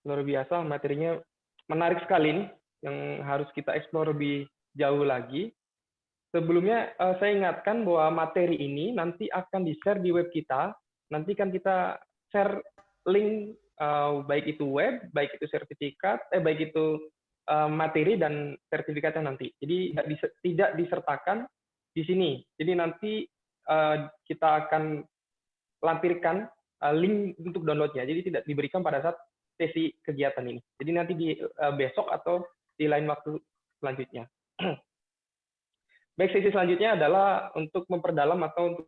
luar biasa, materinya menarik sekali nih, yang harus kita eksplor lebih jauh lagi. Sebelumnya saya ingatkan bahwa materi ini nanti akan di-share di web kita. Nanti kan kita share link baik itu web, baik itu sertifikat, baik itu materi dan sertifikatnya nanti. Jadi tidak disertakan di sini. Jadi nanti kita akan lampirkan link untuk downloadnya. Jadi tidak diberikan pada saat sesi kegiatan ini. Jadi nanti di besok atau di lain waktu selanjutnya. Baik, sesi selanjutnya adalah untuk memperdalam atau untuk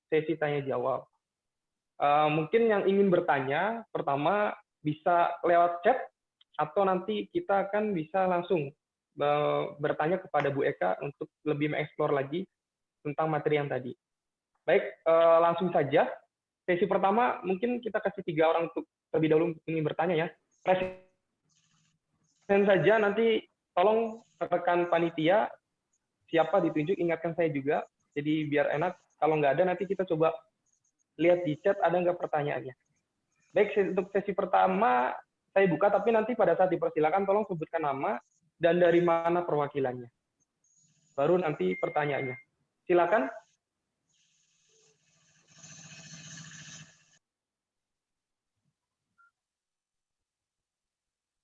sesi tanya jawab. Mungkin yang ingin bertanya, pertama bisa lewat chat atau nanti kita akan bisa langsung bertanya kepada Bu Eka untuk lebih mengeksplor lagi tentang materi yang tadi. Baik, langsung saja. Sesi pertama mungkin kita kasih 3 orang untuk terlebih dahulu ingin bertanya ya. Present saja, nanti tolong rekan panitia siapa ditunjuk, ingatkan saya juga. Jadi biar enak, kalau nggak ada nanti kita coba lihat di chat ada nggak pertanyaannya. Baik, untuk sesi pertama saya buka, tapi nanti pada saat dipersilakan tolong sebutkan nama dan dari mana perwakilannya. Baru nanti pertanyaannya. Silakan.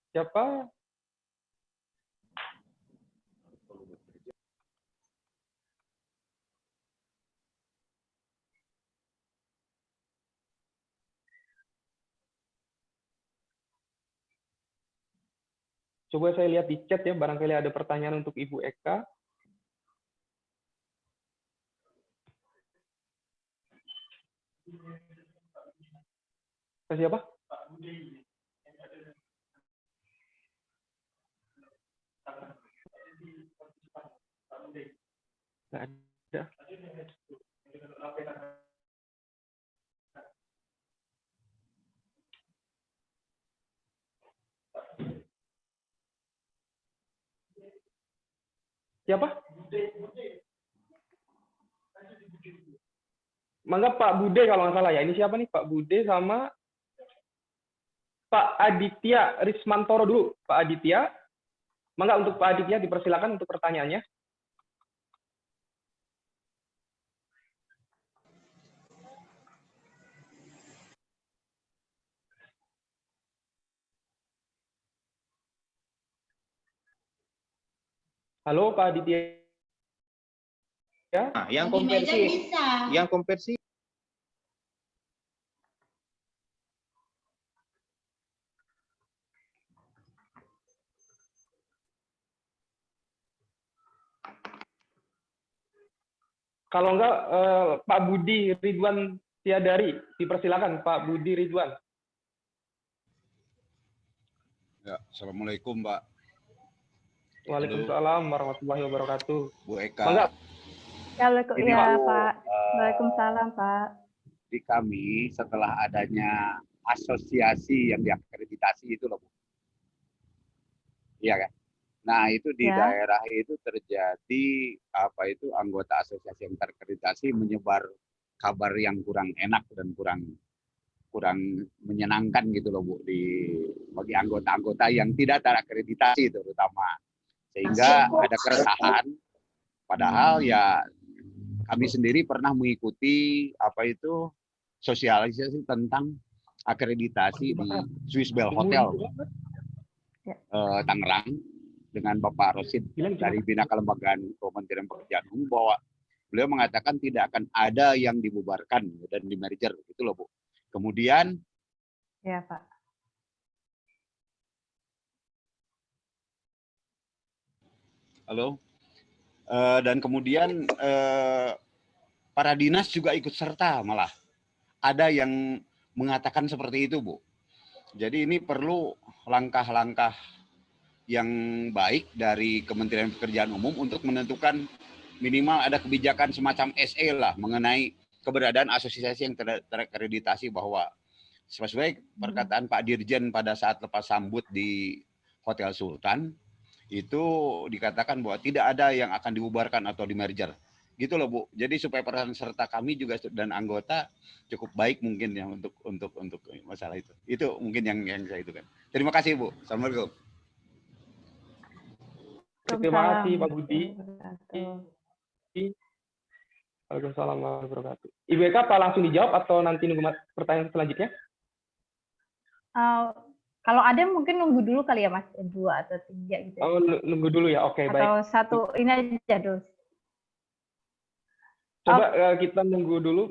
Siapa? Coba saya lihat di chat ya, barangkali ada pertanyaan untuk Ibu Eka. Siapa? Nggak ada. Siapa? Mangga Pak Bude kalau nggak salah ya. Ini siapa nih? Pak Bude sama Pak Aditya Rismantoro dulu. Pak Aditya. Mangga untuk Pak Aditya dipersilakan untuk pertanyaannya. Halo Pak Aditya. Nah, yang konversi kalau enggak Pak Budi Ridwan Tiadari, dipersilakan Pak Budi Ridwan. Ya, Assalamualaikum Pak. Waalaikumsalam warahmatullahi wabarakatuh. Bu Eka. Mangga. Ya Pak. Waalaikumsalam Pak. Di kami setelah adanya asosiasi yang diakreditasi itu loh Bu. Iya kan? Nah itu di daerah itu terjadi anggota asosiasi yang terakreditasi menyebar kabar yang kurang enak dan kurang menyenangkan gitu loh Bu bagi anggota-anggota yang tidak terakreditasi terutama, sehingga ada keresahan. Padahal ya kami sendiri pernah mengikuti sosialisasi tentang akreditasi di Swiss Bell Hotel Tangerang dengan Bapak Rosid dari Bina Kelembagaan Kementerian Pekerjaan Umum, bahwa beliau mengatakan tidak akan ada yang dibubarkan dan di merger gitu loh Bu. Kemudian ya Pak. Halo. Dan kemudian para dinas juga ikut serta, malah ada yang mengatakan seperti itu Bu. Jadi ini perlu langkah-langkah yang baik dari Kementerian Pekerjaan Umum untuk menentukan minimal ada kebijakan semacam SE lah mengenai keberadaan asosiasi yang terakreditasi, bahwa sesuai perkataan Pak Dirjen pada saat lepas sambut di Hotel Sultan, itu dikatakan bahwa tidak ada yang akan dibubarkan atau di merger. gitu loh Bu. Jadi supaya peran serta kami juga dan anggota cukup baik mungkin ya untuk masalah itu. Itu mungkin yang saya itu kan. Terima kasih Bu. Assalamualaikum. Terima kasih Pak Budi. Waalaikumsalam. Waalaikumsalam warahmatullahi wabarakatuh. Ibu Eka apa langsung dijawab atau nanti nunggu pertanyaan selanjutnya? Kalau ada mungkin nunggu dulu kali ya Mas, 2 atau 3 gitu. Ya. Oh, nunggu dulu ya. Oke, baik. Atau satu ini aja dulu. Coba kita nunggu dulu.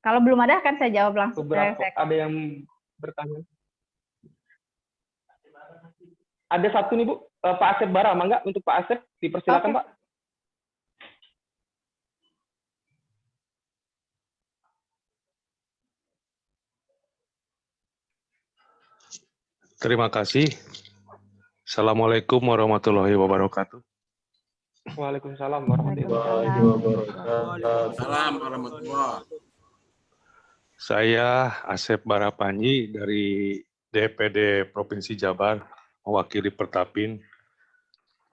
Kalau belum ada kan saya jawab langsung. Ada yang bertanya. Ada satu nih Bu, Pak Asep Bara, mangga untuk Pak Asep, dipersilakan Pak. Terima kasih. Assalamualaikum warahmatullahi wabarakatuh. Waalaikumsalam warahmatullahi wabarakatuh. Salam warahmatullahi. Saya Asep Barapanji dari DPD Provinsi Jabar, mewakili Pertapin.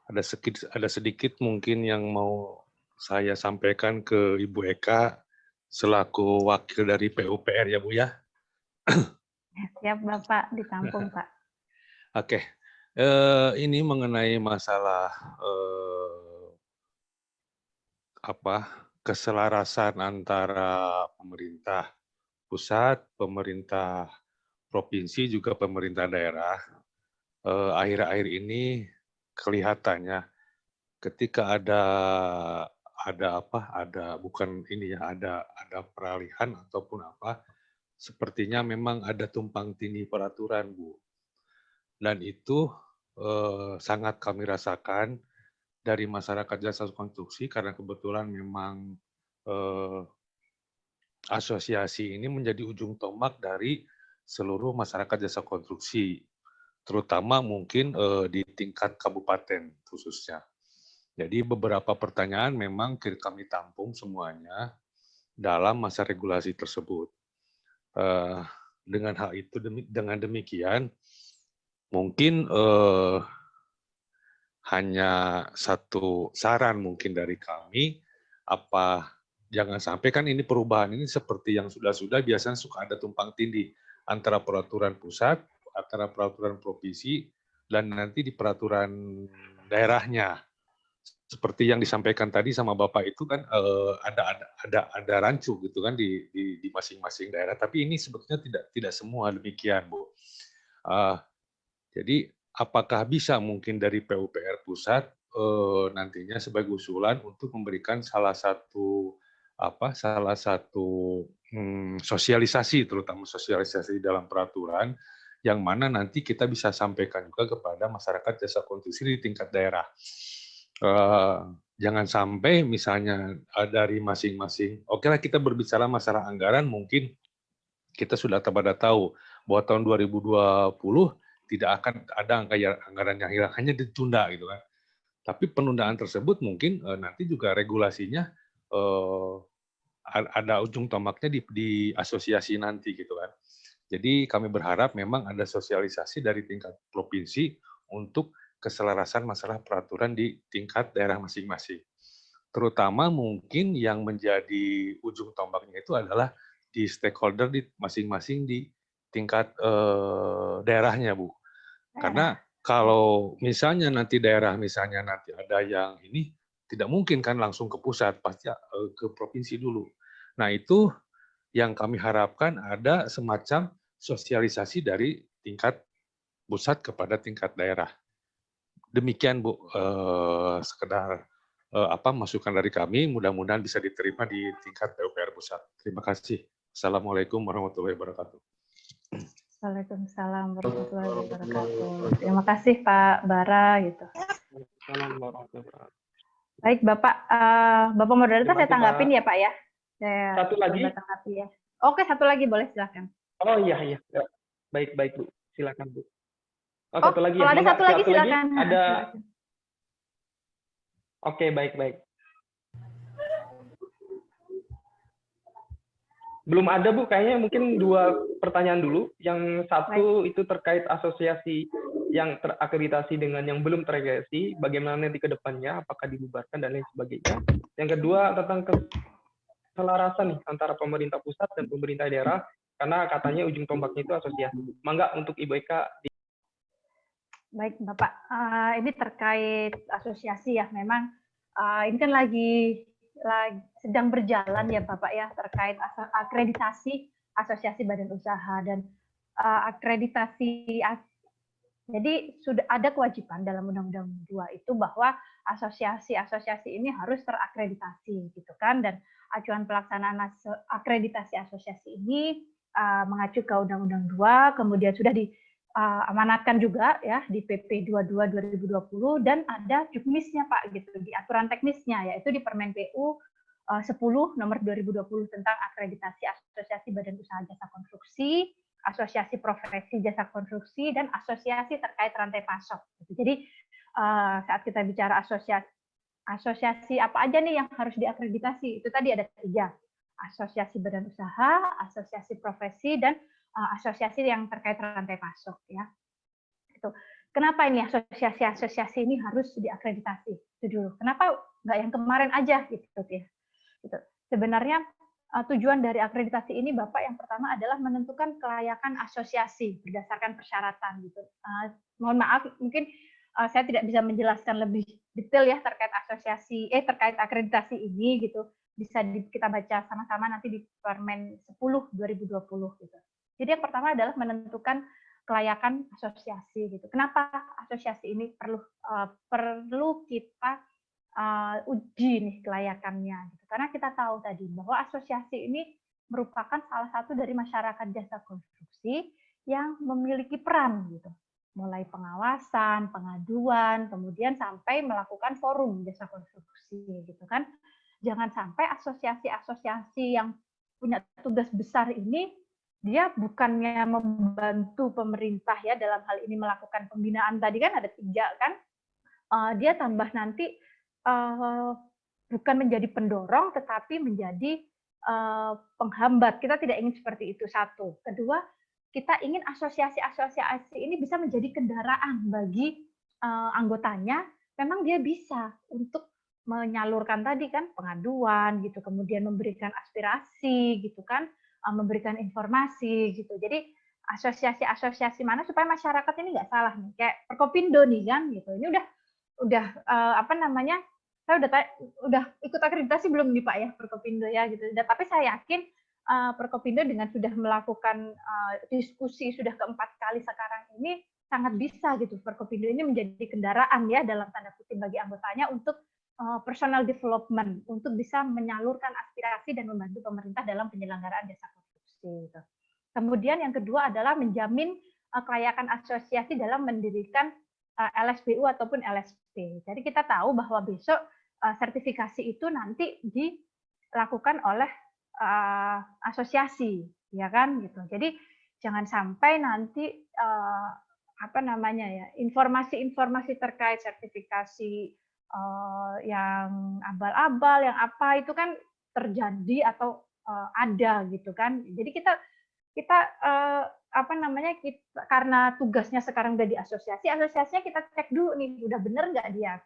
Ada sedikit mungkin yang mau saya sampaikan ke Ibu Eka selaku wakil dari PUPR ya Bu ya. Siap Bapak, ditampung Pak. Oke, ini mengenai masalah keselarasan antara pemerintah pusat, pemerintah provinsi, juga pemerintah daerah. Akhir-akhir ini kelihatannya ketika ada peralihan ataupun sepertinya memang ada tumpang tindih peraturan Bu. Dan itu sangat kami rasakan dari masyarakat jasa konstruksi karena kebetulan memang asosiasi ini menjadi ujung tombak dari seluruh masyarakat jasa konstruksi, terutama mungkin di tingkat kabupaten khususnya. Jadi beberapa pertanyaan memang kami tampung semuanya dalam masa regulasi tersebut. Dengan demikian, mungkin hanya satu saran mungkin dari kami, jangan sampai kan ini perubahan ini seperti yang sudah-sudah biasanya suka ada tumpang tindih antara peraturan pusat, antara peraturan provinsi, dan nanti di peraturan daerahnya. Seperti yang disampaikan tadi sama Bapak itu kan ada rancu gitu kan di masing-masing daerah, tapi ini sebetulnya tidak semua demikian Bu. Jadi apakah bisa mungkin dari PUPR pusat nantinya sebagai usulan untuk memberikan salah satu sosialisasi, terutama sosialisasi dalam peraturan yang mana nanti kita bisa sampaikan juga kepada masyarakat jasa konstruksi di tingkat daerah. Jangan sampai misalnya dari masing-masing, oke lah kita berbicara masalah anggaran, mungkin kita sudah pada tahu bahwa tahun 2020 tidak akan ada anggaran yang hilang, hanya ditunda gitu kan. Tapi penundaan tersebut mungkin nanti juga regulasinya ada ujung tombaknya di asosiasi nanti gitu kan. Jadi kami berharap memang ada sosialisasi dari tingkat provinsi untuk keselarasan masalah peraturan di tingkat daerah masing-masing. Terutama mungkin yang menjadi ujung tombaknya itu adalah di stakeholder di masing-masing di tingkat daerahnya Bu. Karena kalau misalnya nanti daerah nanti ada yang ini, tidak mungkin kan langsung ke pusat, pasti ke provinsi dulu. Nah itu yang kami harapkan ada semacam sosialisasi dari tingkat pusat kepada tingkat daerah. Demikian Bu, sekedar masukan dari kami, mudah-mudahan bisa diterima di tingkat PUPR pusat. Terima kasih. Assalamualaikum warahmatullahi wabarakatuh. Waalaikumsalam warahmatullahi wabarakatuh. Terima kasih Pak Bara gitu. Baik Bapak, Bapak moderator saya tanggapin ya Pak ya. Satu lagi. Tanggapi ya. Oke, satu lagi boleh silakan. Oh iya. Baik Bu, silakan Bu. Satu lagi. Kalau ada satu lagi silakan. Ada. Oke, baik. Belum ada Bu, kayaknya mungkin 2 pertanyaan dulu. Yang satu itu terkait asosiasi yang terakreditasi dengan yang belum terakreditasi, bagaimana nanti ke depannya, apakah dibubarkan dan lain sebagainya. Yang kedua tentang keselarasan nih antara pemerintah pusat dan pemerintah daerah, karena katanya ujung tombaknya itu asosiasi. Mangga untuk Ibu Eka. Baik Bapak, ini terkait asosiasi ya, memang ini kan lagi sedang berjalan ya Bapak ya, terkait akreditasi asosiasi badan usaha dan akreditasi. Jadi sudah ada kewajiban dalam Undang-Undang 2 itu bahwa asosiasi-asosiasi ini harus terakreditasi gitu kan, dan acuan pelaksanaan akreditasi asosiasi ini mengacu ke Undang-Undang 2, kemudian sudah diamanatkan juga ya di PP 22 2020 dan ada juknisnya Pak gitu di aturan teknisnya, yaitu di Permen PU 10 nomor 2020 tentang akreditasi asosiasi badan usaha jasa konstruksi, asosiasi profesi jasa konstruksi, dan asosiasi terkait rantai pasok. Jadi saat kita bicara asosiasi apa aja nih yang harus diakreditasi, itu tadi ada 3, asosiasi badan usaha, asosiasi profesi, dan asosiasi yang terkait rantai pasok ya. Itu. Kenapa ini asosiasi-asosiasi ini harus diakreditasi? Itu dulu. Kenapa nggak yang kemarin aja gitu ya? Gitu. Sebenarnya tujuan dari akreditasi ini Bapak yang pertama adalah menentukan kelayakan asosiasi berdasarkan persyaratan gitu. Mohon maaf mungkin saya tidak bisa menjelaskan lebih detail ya terkait terkait akreditasi ini gitu. Bisa kita baca sama-sama nanti di Permen 10 2020 gitu. Jadi yang pertama adalah menentukan kelayakan asosiasi gitu. Kenapa asosiasi ini perlu kita uji nih kelayakannya gitu. Karena kita tahu tadi bahwa asosiasi ini merupakan salah satu dari masyarakat jasa konstruksi yang memiliki peran gitu. Mulai pengawasan, pengaduan, kemudian sampai melakukan forum jasa konstruksi gitu kan. Jangan sampai asosiasi-asosiasi yang punya tugas besar ini dia bukannya membantu pemerintah ya dalam hal ini melakukan pembinaan tadi kan ada 3 kan. Dia tambah nanti bukan menjadi pendorong, tetapi menjadi penghambat. Kita tidak ingin seperti itu, 1. Kedua, kita ingin asosiasi-asosiasi ini bisa menjadi kendaraan bagi anggotanya. Memang dia bisa untuk menyalurkan tadi kan pengaduan gitu, kemudian memberikan aspirasi gitu kan, memberikan informasi gitu. Jadi asosiasi-asosiasi mana supaya masyarakat ini nggak salah nih, kayak Perkopindo nih kan gitu. Ini udah saya udah ikut akreditasi belum nih Pak ya Perkopindo ya gitu. Tapi saya yakin Perkopindo dengan sudah melakukan diskusi sudah keempat kali sekarang ini sangat bisa gitu Perkopindo ini menjadi kendaraan ya dalam tanda kutip bagi anggotanya untuk personal development, untuk bisa menyalurkan aspirasi dan membantu pemerintah dalam penyelenggaraan jasa konstruksi. Gitu. Kemudian yang kedua adalah menjamin kelayakan asosiasi dalam mendirikan LSBU ataupun LSP. Jadi kita tahu bahwa besok sertifikasi itu nanti dilakukan oleh asosiasi, ya kan gitu. Jadi jangan sampai nanti informasi-informasi terkait sertifikasi yang abal-abal, yang apa itu kan terjadi atau ada gitu kan. Jadi kita karena tugasnya sekarang udah di asosiasinya kita cek dulu nih udah bener nggak dia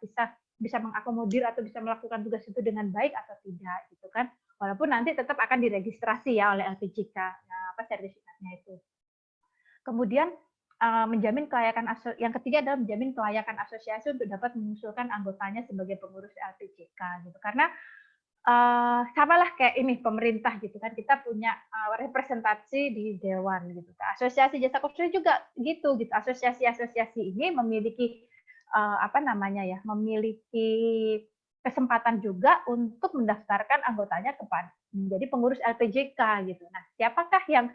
bisa mengakomodir atau bisa melakukan tugas itu dengan baik atau tidak gitu kan. Walaupun nanti tetap akan diregistrasi ya oleh LPJK sertifikatnya itu. Kemudian menjamin kelayakan yang ketiga adalah menjamin kelayakan asosiasi untuk dapat mengusulkan anggotanya sebagai pengurus LPJK gitu. Karena samalah kayak ini pemerintah gitu kan, kita punya representasi di dewan gitu. Asosiasi jasa konstruksi juga gitu. Asosiasi-asosiasi ini memiliki memiliki kesempatan juga untuk mendaftarkan anggotanya menjadi pengurus LPJK gitu. Nah, siapakah yang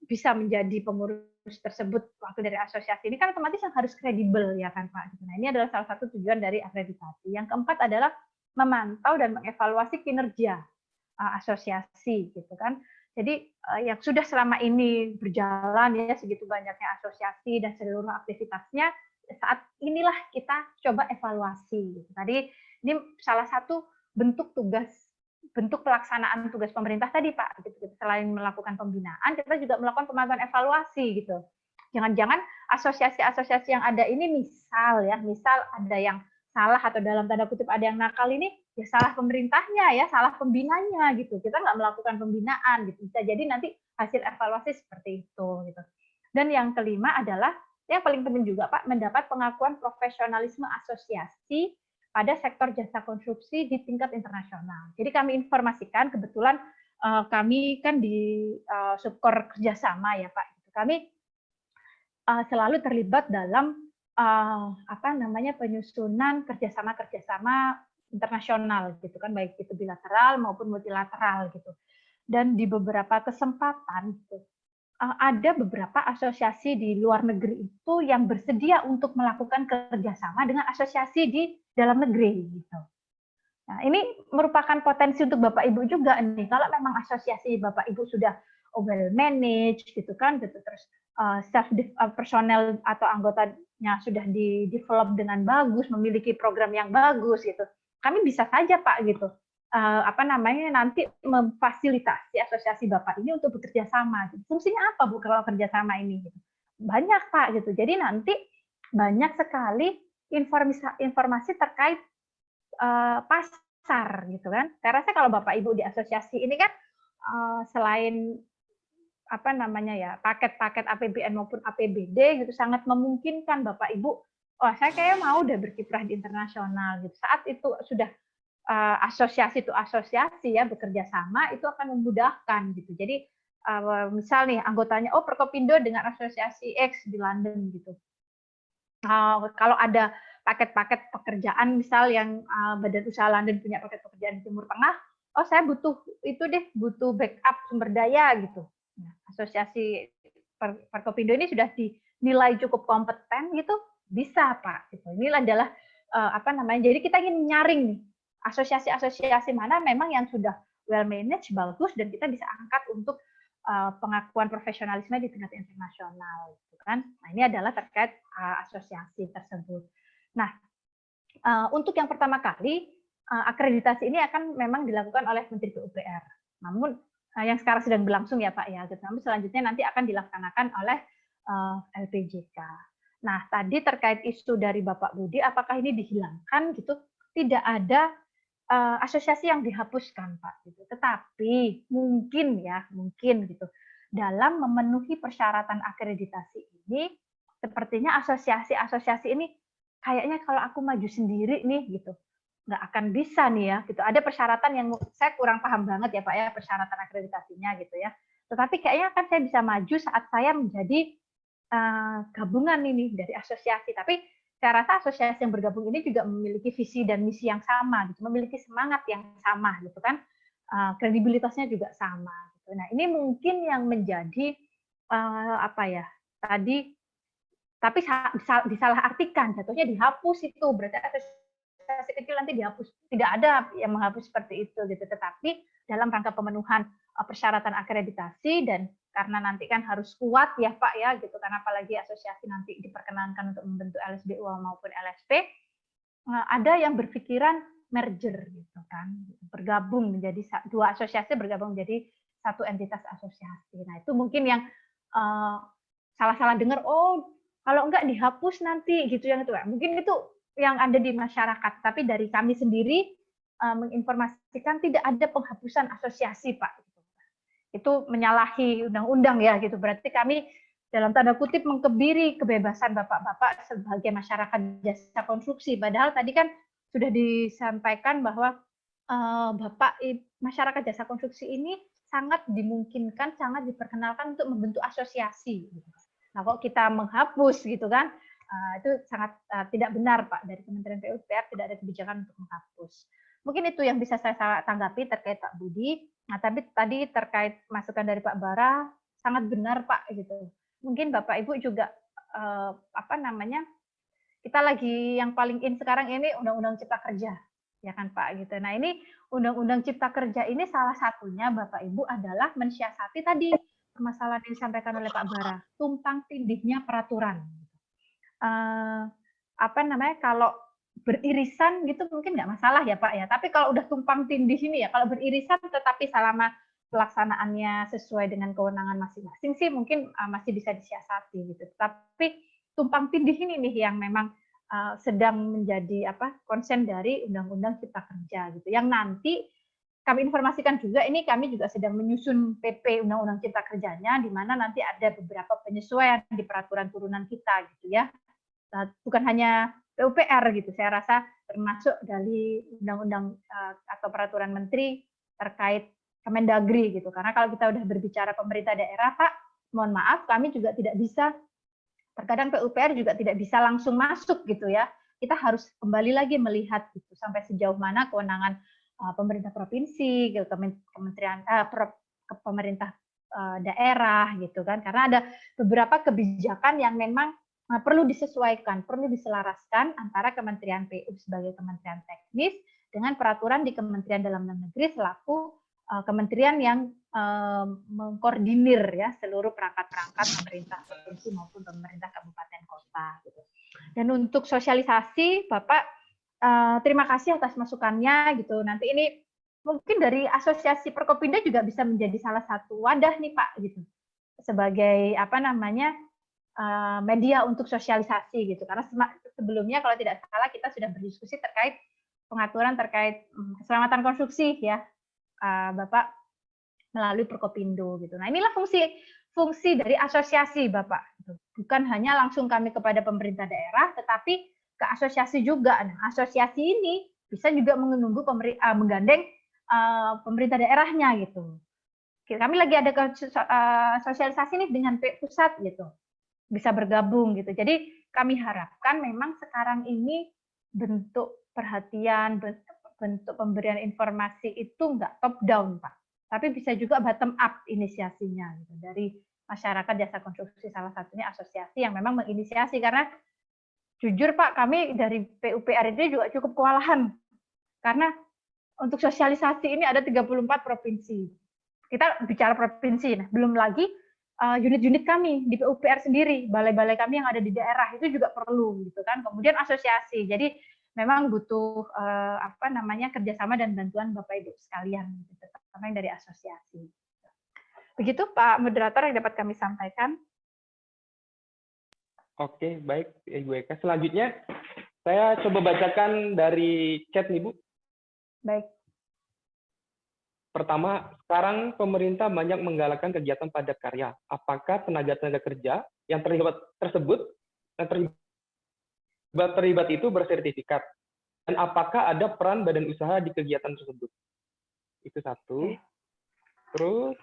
bisa menjadi pengurus tersebut wakil dari asosiasi ini kan otomatis yang harus kredibel ya kan Pak. Nah, ini adalah salah satu tujuan dari akreditasi. Yang keempat adalah memantau dan mengevaluasi kinerja asosiasi gitu kan. Jadi yang sudah selama ini berjalan ya segitu banyaknya asosiasi dan seluruh aktivitasnya, saat inilah kita coba evaluasi. Tadi ini salah satu bentuk pelaksanaan tugas pemerintah tadi Pak. Selain melakukan pembinaan, kita juga melakukan pemantauan evaluasi gitu. Jangan-jangan asosiasi-asosiasi yang ada ini misal ada yang salah atau dalam tanda kutip ada yang nakal ini, ya salah pemerintahnya ya, salah pembinanya gitu. Kita nggak melakukan pembinaan gitu. Bisa jadi nanti hasil evaluasi seperti itu gitu. Dan yang kelima adalah yang paling penting juga Pak, mendapat pengakuan profesionalisme asosiasi pada sektor jasa konstruksi di tingkat internasional. Jadi kami informasikan, kebetulan kami kan di subkor kerjasama ya Pak. Kami selalu terlibat dalam penyusunan kerjasama internasional gitu kan, baik itu bilateral maupun multilateral gitu. Dan di beberapa kesempatan gitu, ada beberapa asosiasi di luar negeri itu yang bersedia untuk melakukan kerjasama dengan asosiasi di dalam negeri gitu. Nah, ini merupakan potensi untuk Bapak Ibu juga nih. Kalau memang asosiasi Bapak Ibu sudah well managed gitu kan, gitu, terus staff personel atau anggotanya sudah di-develop dengan bagus, memiliki program yang bagus gitu. Kami bisa saja Pak gitu. Nanti memfasilitasi asosiasi Bapak ini untuk bekerja sama. Fungsinya apa Bu kalau kerja sama ini? Banyak Pak gitu. Jadi nanti banyak sekali informasi terkait pasar gitu kan. Saya rasa kalau Bapak Ibu di asosiasi ini kan selain paket-paket APBN maupun APBD gitu sangat memungkinkan Bapak Ibu, saya kayak mau udah berkiprah di internasional gitu. Saat itu sudah asosiasi itu asosiasi ya bekerja sama, itu akan memudahkan gitu. Jadi misal nih anggotanya Perkopindo dengan asosiasi X di London gitu. Kalau ada paket-paket pekerjaan misal yang Badan Usaha London punya paket pekerjaan di Timur Tengah, saya butuh butuh backup sumber daya gitu. Nah, asosiasi Perkopindo ini sudah dinilai cukup kompeten gitu, bisa Pak. Gitu. Ini adalah jadi kita ingin nyaring nih asosiasi-asosiasi mana memang yang sudah well managed, bagus, dan kita bisa angkat untuk pengakuan profesionalisme di tingkat internasional, gitu kan? Nah, ini adalah terkait asosiasi tersebut. Nah, untuk yang pertama kali akreditasi ini akan memang dilakukan oleh Menteri PUPR. Namun yang sekarang sedang berlangsung ya Pak ya. Namun selanjutnya nanti akan dilaksanakan oleh LPJK. Nah, tadi terkait isu dari Bapak Budi, apakah ini dihilangkan gitu? Tidak ada asosiasi yang dihapuskan Pak. Gitu. Tetapi mungkin gitu dalam memenuhi persyaratan akreditasi ini, sepertinya asosiasi-asosiasi ini kayaknya kalau aku maju sendiri nih gitu, nggak akan bisa nih ya. Gitu. Ada persyaratan yang saya kurang paham banget ya Pak ya persyaratan akreditasinya gitu ya. Tetapi kayaknya kan saya bisa maju saat saya menjadi gabungan ini dari asosiasi. Tapi saya rasa asosiasi yang bergabung ini juga memiliki visi dan misi yang sama, gitu, memiliki semangat yang sama, gitu kan, kredibilitasnya juga sama. Gitu. Nah, ini mungkin yang menjadi tapi disalahartikan, jatuhnya dihapus itu, berarti asosiasi kecil nanti dihapus. Tidak ada yang menghapus seperti itu, gitu. Tetapi dalam rangka pemenuhan persyaratan akreditasi dan karena nanti kan harus kuat ya Pak ya gitu, karena apalagi asosiasi nanti diperkenankan untuk membentuk LSBU maupun LSP, ada yang berpikiran merger gitu kan, bergabung menjadi dua asosiasi bergabung menjadi satu entitas asosiasi. Nah itu mungkin yang salah-salah dengar, kalau enggak dihapus nanti gitu yang itu, mungkin itu yang ada di masyarakat. Tapi dari kami sendiri menginformasikan tidak ada penghapusan asosiasi Pak. Itu menyalahi undang-undang ya gitu. Berarti kami dalam tanda kutip mengkebiri kebebasan bapak-bapak sebagai masyarakat jasa konstruksi. Padahal tadi kan sudah disampaikan bahwa masyarakat jasa konstruksi ini sangat dimungkinkan, sangat diperkenalkan untuk membentuk asosiasi. Nah, kok kita menghapus gitu kan, itu sangat tidak benar Pak. Dari Kementerian PUPR tidak ada kebijakan untuk menghapus. Mungkin itu yang bisa saya tanggapi terkait Pak Budi. Nah, tapi tadi terkait masukan dari Pak Bara sangat benar Pak gitu. Mungkin Bapak Ibu juga kita lagi yang paling in sekarang ini Undang-Undang Cipta Kerja, ya kan Pak gitu. Nah, ini Undang-Undang Cipta Kerja ini salah satunya Bapak Ibu adalah mensiasati tadi permasalahan yang disampaikan oleh Pak Bara, tumpang tindihnya peraturan. Kalau beririsan gitu mungkin nggak masalah ya Pak ya. Tapi kalau udah tumpang tindih ini ya, kalau beririsan tetapi selama pelaksanaannya sesuai dengan kewenangan masing-masing sih mungkin masih bisa disiasati gitu. Tapi tumpang tindih ini nih yang memang sedang menjadi konsen dari Undang-Undang Cipta Kerja gitu. Yang nanti kami informasikan juga, ini kami juga sedang menyusun PP Undang-Undang Cipta Kerjanya, di mana nanti ada beberapa penyesuaian di peraturan turunan kita gitu ya. Nah, bukan hanya PUPR gitu, saya rasa termasuk dari Undang-Undang atau peraturan Menteri terkait Kemendagri gitu. Karena kalau kita udah berbicara pemerintah daerah, Pak, mohon maaf, kami juga tidak bisa, terkadang PUPR juga tidak bisa langsung masuk gitu ya. Kita harus kembali lagi melihat gitu sampai sejauh mana kewenangan pemerintah provinsi, kementerian pemerintah daerah gitu kan, karena ada beberapa kebijakan yang memang perlu disesuaikan, perlu diselaraskan antara Kementerian PU sebagai kementerian teknis dengan peraturan di Kementerian Dalam Negeri selaku kementerian yang mengkoordinir ya seluruh perangkat-perangkat pemerintah provinsi maupun pemerintah kabupaten kota gitu. Dan untuk sosialisasi, Bapak terima kasih atas masukannya gitu. Nanti ini mungkin dari Asosiasi Perkopinda juga bisa menjadi salah satu wadah nih Pak gitu. Sebagai media untuk sosialisasi gitu. Karena sebelumnya kalau tidak salah kita sudah berdiskusi terkait pengaturan terkait keselamatan konstruksi ya. Bapak melalui Perkopindo gitu. Nah, inilah fungsi dari asosiasi Bapak gitu. Bukan hanya langsung kami kepada pemerintah daerah tetapi ke asosiasi juga. Nah, asosiasi ini bisa juga menggandeng pemerintah daerahnya gitu. Kami lagi ada sosialisasi nih dengan pusat gitu, bisa bergabung gitu. Jadi kami harapkan memang sekarang ini bentuk perhatian, bentuk pemberian informasi itu nggak top down Pak, tapi bisa juga bottom up inisiasinya gitu. Dari masyarakat jasa konstruksi salah satunya asosiasi yang memang menginisiasi karena jujur Pak, kami dari PUPR ini juga cukup kewalahan. Karena untuk sosialisasi ini ada 34 provinsi. Kita bicara provinsi, nah, belum lagi unit-unit kami di PUPR sendiri, balai-balai kami yang ada di daerah itu juga perlu gitu kan. Kemudian asosiasi. Jadi memang butuh kerjasama dan bantuan Bapak Ibu sekalian, gitu, terutama yang dari asosiasi. Begitu Pak Moderator yang dapat kami sampaikan. Oke, baik Ibu Eka. Selanjutnya, saya coba bacakan dari chat nih, Bu. Baik. Pertama, sekarang pemerintah banyak menggalakkan kegiatan padat karya. Apakah tenaga-tenaga kerja yang terlibat itu bersertifikat? Dan apakah ada peran badan usaha di kegiatan tersebut? Itu satu. Terus,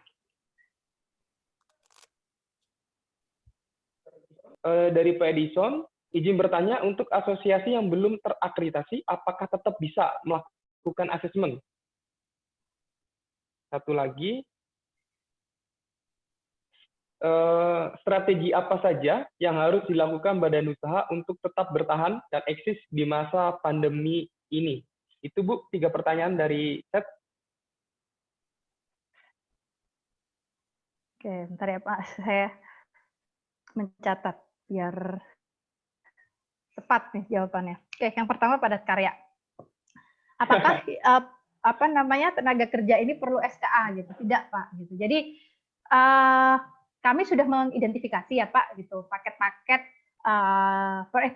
dari Pak Edison, izin bertanya untuk asosiasi yang belum terakreditasi, apakah tetap bisa melakukan asesmen? Satu lagi, strategi apa saja yang harus dilakukan badan usaha untuk tetap bertahan dan eksis di masa pandemi ini? Itu Bu, 3 pertanyaan dari chat. Oke, bentar ya Pak, saya mencatat biar tepat nih jawabannya. Oke, yang pertama padat karya. Apakah tenaga kerja ini perlu SKA gitu? Tidak Pak gitu. Jadi kami sudah mengidentifikasi ya Pak gitu paket-paket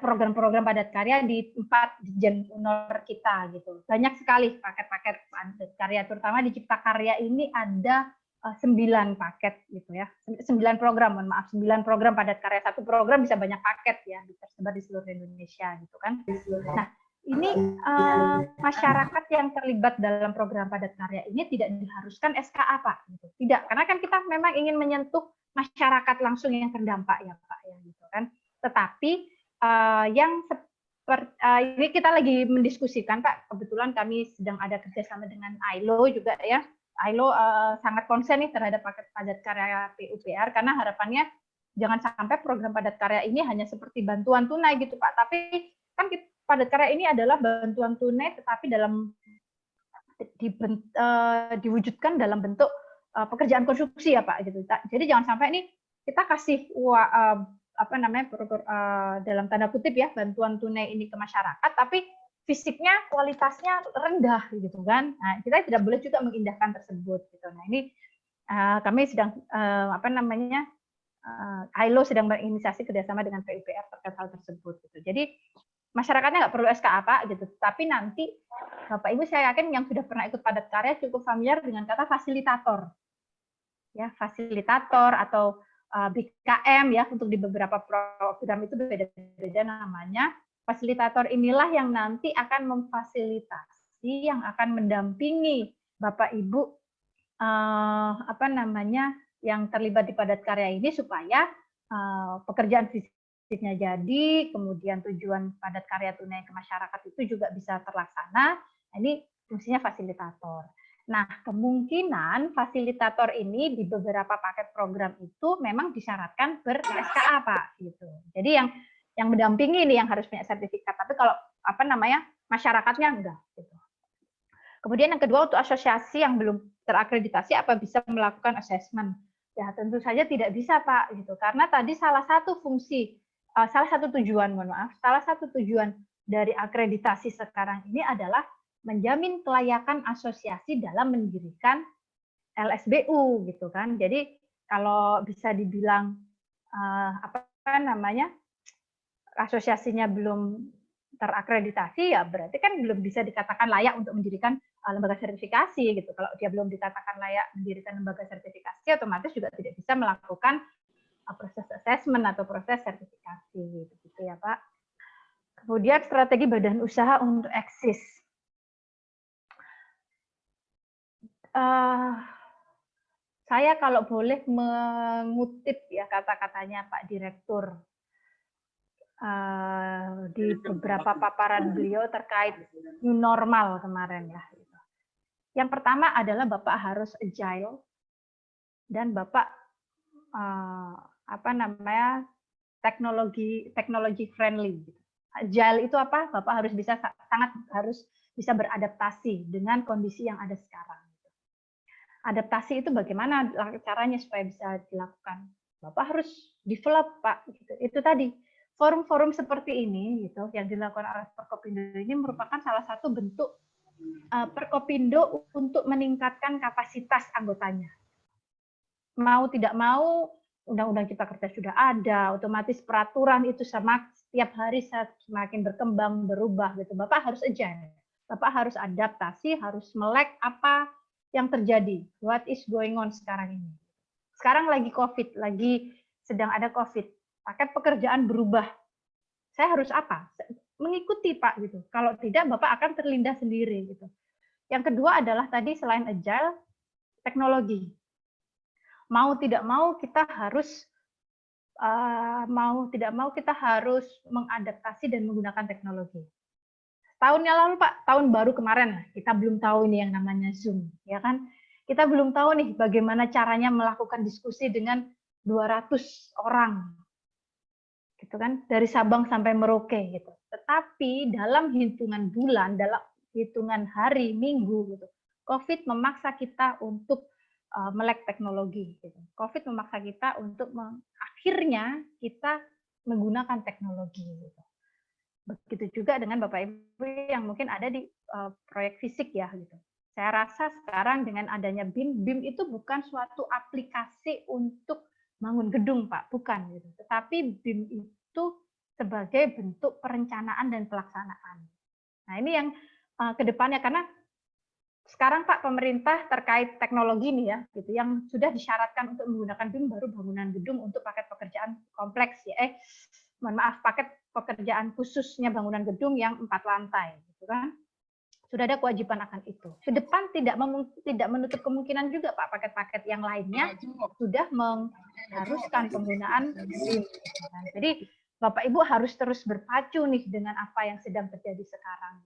program-program padat karya di 4 Dijen Unor kita gitu. Banyak sekali paket-paket padat karya, terutama di Cipta Karya ini ada 9 paket gitu ya, 9 program, mohon maaf, 9 program padat karya. Satu program bisa banyak paket ya, tersebar di seluruh Indonesia gitu kan. Nah, ini masyarakat yang terlibat dalam program padat karya ini tidak diharuskan SKA Pak, gitu. Tidak, karena kan kita memang ingin menyentuh masyarakat langsung yang terdampak ya Pak ya gitu kan. Tetapi ini kita lagi mendiskusikan Pak, kebetulan kami sedang ada kerjasama dengan ILO juga ya. ILO sangat konsen nih terhadap paket padat karya PUPR karena harapannya jangan sampai program padat karya ini hanya seperti bantuan tunai gitu Pak, tapi kan padat karya ini adalah bantuan tunai tetapi diwujudkan dalam bentuk pekerjaan konstruksi ya Pak gitu. Jadi jangan sampai ini kita kasih dalam tanda kutip ya bantuan tunai ini ke masyarakat tapi fisiknya kualitasnya rendah gitu kan. Nah, kita tidak boleh juga mengindahkan tersebut gitu. Nah, ini kami sedang ILO sedang menginisiasi kerjasama dengan PUPR terkait hal tersebut. Gitu. Jadi masyarakatnya nggak perlu SKA Pak, gitu. Tapi nanti Bapak Ibu saya yakin yang sudah pernah ikut padat karya cukup familiar dengan kata fasilitator, ya fasilitator atau BKM ya untuk di beberapa program itu beda-beda namanya. Fasilitator inilah yang nanti akan memfasilitasi, yang akan mendampingi Bapak Ibu yang terlibat di padat karya ini supaya pekerjaan fisiknya jadi, kemudian tujuan padat karya tunai ke masyarakat itu juga bisa terlaksana. Ini fungsinya fasilitator. Nah, kemungkinan fasilitator ini di beberapa paket program itu memang disyaratkan ber-SKA, Pak, gitu. Jadi yang mendampingi ini yang harus punya sertifikat. Tapi kalau masyarakatnya enggak, gitu. Kemudian yang kedua untuk asosiasi yang belum terakreditasi apa bisa melakukan assessment? Ya tentu saja tidak bisa Pak, gitu. Karena tadi salah satu tujuan dari akreditasi sekarang ini adalah menjamin kelayakan asosiasi dalam mendirikan LSBU, gitu kan. Jadi kalau bisa dibilang asosiasinya belum terakreditasi, ya berarti kan belum bisa dikatakan layak untuk mendirikan lembaga sertifikasi gitu. Kalau dia belum dikatakan layak mendirikan lembaga sertifikasi, otomatis juga tidak bisa melakukan proses assessment atau proses sertifikasi gitu ya Pak. Kemudian strategi badan usaha untuk eksis. Saya kalau boleh mengutip ya kata-katanya Pak Direktur di beberapa paparan beliau terkait new normal kemarin ya. Yang pertama adalah Bapak harus agile dan Bapak teknologi friendly. Agile itu apa? Bapak harus bisa beradaptasi dengan kondisi yang ada sekarang. Adaptasi itu bagaimana caranya supaya bisa dilakukan? Bapak harus develop Pak. Gitu. Itu tadi. Forum-forum seperti ini gitu yang dilakukan oleh Perkopindo ini merupakan salah satu bentuk Perkopindo untuk meningkatkan kapasitas anggotanya. Mau tidak mau, undang-undang cipta kerja sudah ada, otomatis peraturan itu setiap hari semakin berkembang, berubah gitu. Bapak harus agile. Bapak harus adaptasi, harus melek apa yang terjadi. What is going on sekarang ini? Sekarang lagi COVID, sedang ada COVID. Paket pekerjaan berubah. Saya harus apa? Mengikuti Pak gitu. Kalau tidak Bapak akan terlindas sendiri gitu. Yang kedua adalah tadi selain agile, teknologi. Mau tidak mau kita harus mengadaptasi dan menggunakan teknologi. Tahun yang lalu Pak, tahun baru kemarin kita belum tahu ini yang namanya Zoom, ya kan? Kita belum tahu nih bagaimana caranya melakukan diskusi dengan 200 orang. Gitu kan, dari Sabang sampai Merauke gitu. Tetapi dalam hitungan bulan, dalam hitungan hari, minggu gitu, COVID memaksa kita untuk melek teknologi gitu. COVID memaksa kita untuk akhirnya kita menggunakan teknologi gitu. Begitu juga dengan Bapak Ibu yang mungkin ada di proyek fisik ya gitu. Saya rasa sekarang dengan adanya BIM itu bukan suatu aplikasi untuk bangun gedung, Pak, bukan gitu. Tetapi BIM itu sebagai bentuk perencanaan dan pelaksanaan. Nah, ini yang ke depannya karena sekarang Pak pemerintah terkait teknologi nih ya, gitu, yang sudah disyaratkan untuk menggunakan BIM baru bangunan gedung untuk paket pekerjaan kompleks ya. Paket pekerjaan khususnya bangunan gedung yang 4 lantai, gitu kan. Sudah ada kewajiban akan itu. Ke depan tidak menutup kemungkinan juga Pak paket-paket yang lainnya sudah mengharuskan penggunaan BIM. Jadi Bapak Ibu harus terus berpacu nih dengan apa yang sedang terjadi sekarang.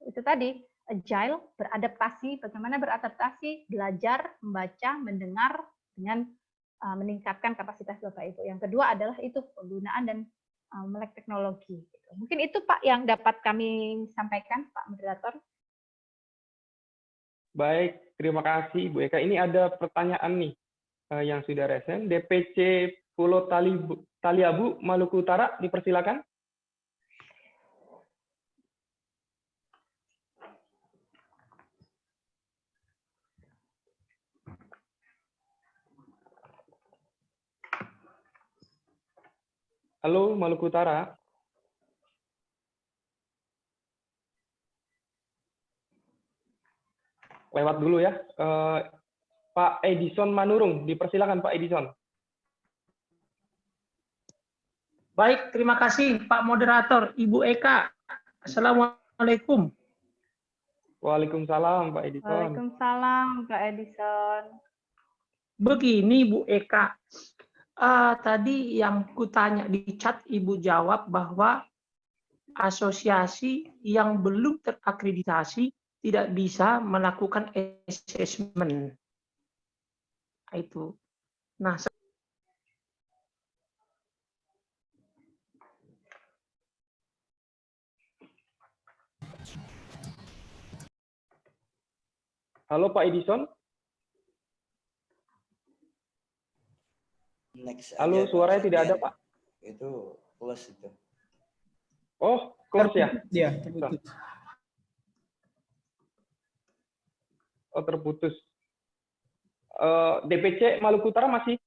Itu tadi agile, beradaptasi, bagaimana beradaptasi, belajar, membaca, mendengar dengan meningkatkan kapasitas Bapak Ibu. Yang kedua adalah itu penggunaan dan melek teknologi. Mungkin itu Pak yang dapat kami sampaikan, Pak Moderator. Baik, terima kasih Bu Eka. Ini ada pertanyaan nih yang sudah resen. DPC Pulau Taliabu, Maluku Utara, dipersilakan. Halo, Maluku Utara. Lewat dulu ya. Pak Edison Manurung, dipersilakan Pak Edison. Baik, terima kasih Pak Moderator, Ibu Eka. Assalamualaikum. Waalaikumsalam Pak Edison. Waalaikumsalam Kak Edison. Begini Bu Eka, tadi yang kutanya di chat Ibu jawab bahwa asosiasi yang belum terakreditasi tidak bisa melakukan assessment. Itu. Nah, Halo Pak Edison. Next Halo, suaranya tidak ada Pak. Itu close itu. Oh, close ya? Iya, terputus. Oh, terputus. DPC Maluku Utara masih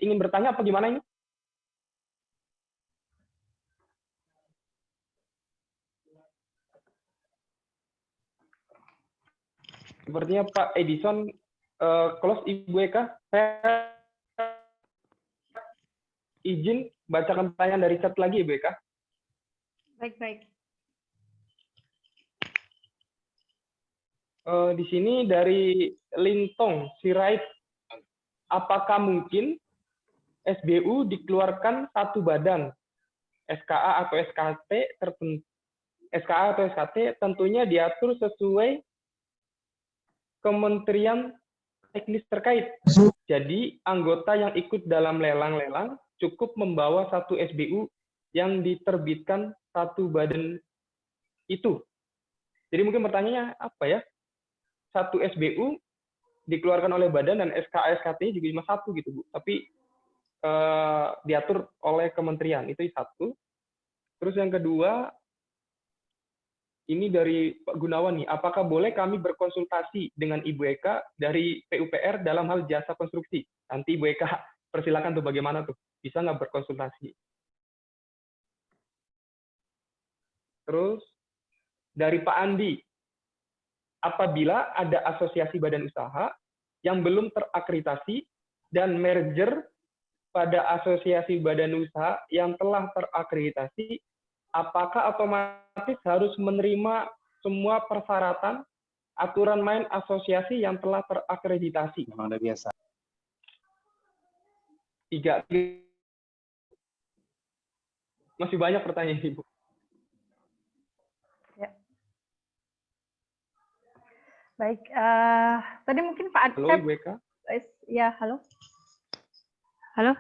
ingin bertanya apa gimana ini? Sepertinya Pak Edison close. Ibu Eka, saya izin bacakan pertanyaan dari chat lagi, Ibu Eka. Baik. Di sini dari Lintong Sirait, apakah mungkin SBU dikeluarkan satu badan SKA atau SKT tertentu? SKA atau SKT tentunya diatur sesuai kementerian teknis terkait. Jadi anggota yang ikut dalam lelang-lelang cukup membawa satu SBU yang diterbitkan satu badan itu. Jadi mungkin pertanyaannya apa ya? Satu SBU dikeluarkan oleh badan dan SKA SKT juga cuma satu gitu Bu. Tapi diatur oleh kementerian, itu satu. Terus yang kedua, ini dari Pak Gunawan nih, apakah boleh kami berkonsultasi dengan Ibu Eka dari PUPR dalam hal jasa konstruksi? Nanti Ibu Eka persilakan tuh bagaimana tuh, bisa nggak berkonsultasi? Terus dari Pak Andi, apabila ada asosiasi badan usaha yang belum terakreditasi dan merger pada asosiasi badan usaha yang telah terakreditasi, apakah otomatis harus menerima semua persyaratan aturan main asosiasi yang telah terakreditasi? Memang udah biasa. Tiga. Masih banyak pertanyaan, Ibu. Ya. Baik, tadi mungkin Pak Halo, Adep. Ibu Eka. Ya, halo. Halo.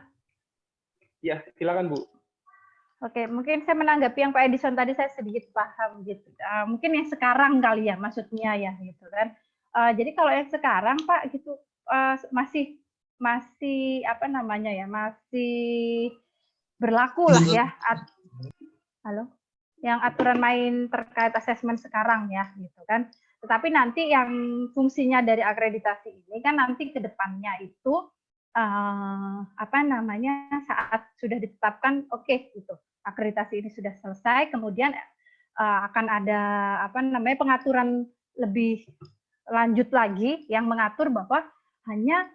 Ya, silakan Bu. Oke, mungkin saya menanggapi yang Pak Edison tadi, saya sedikit paham gitu. Mungkin yang sekarang kali ya maksudnya ya gitu kan. Jadi kalau yang sekarang Pak gitu masih apa namanya ya, masih berlaku lah ya. Halo. Yang aturan main terkait asesmen sekarang ya gitu kan. Tetapi nanti yang fungsinya dari akreditasi ini kan nanti ke depannya itu apa namanya, saat sudah ditetapkan oke, gitu, akreditasi ini sudah selesai, kemudian akan ada apa namanya pengaturan lebih lanjut lagi yang mengatur bahwa hanya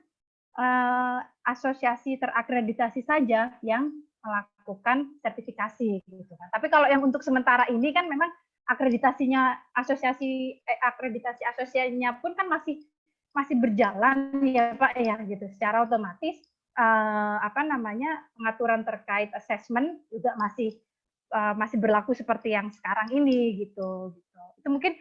asosiasi terakreditasi saja yang melakukan sertifikasi gitu kan. Tapi kalau yang untuk sementara ini kan memang akreditasinya akreditasi asosiasinya pun kan masih berjalan ya Pak ya gitu. Secara otomatis apa namanya pengaturan terkait assessment juga masih berlaku seperti yang sekarang ini gitu. Itu mungkin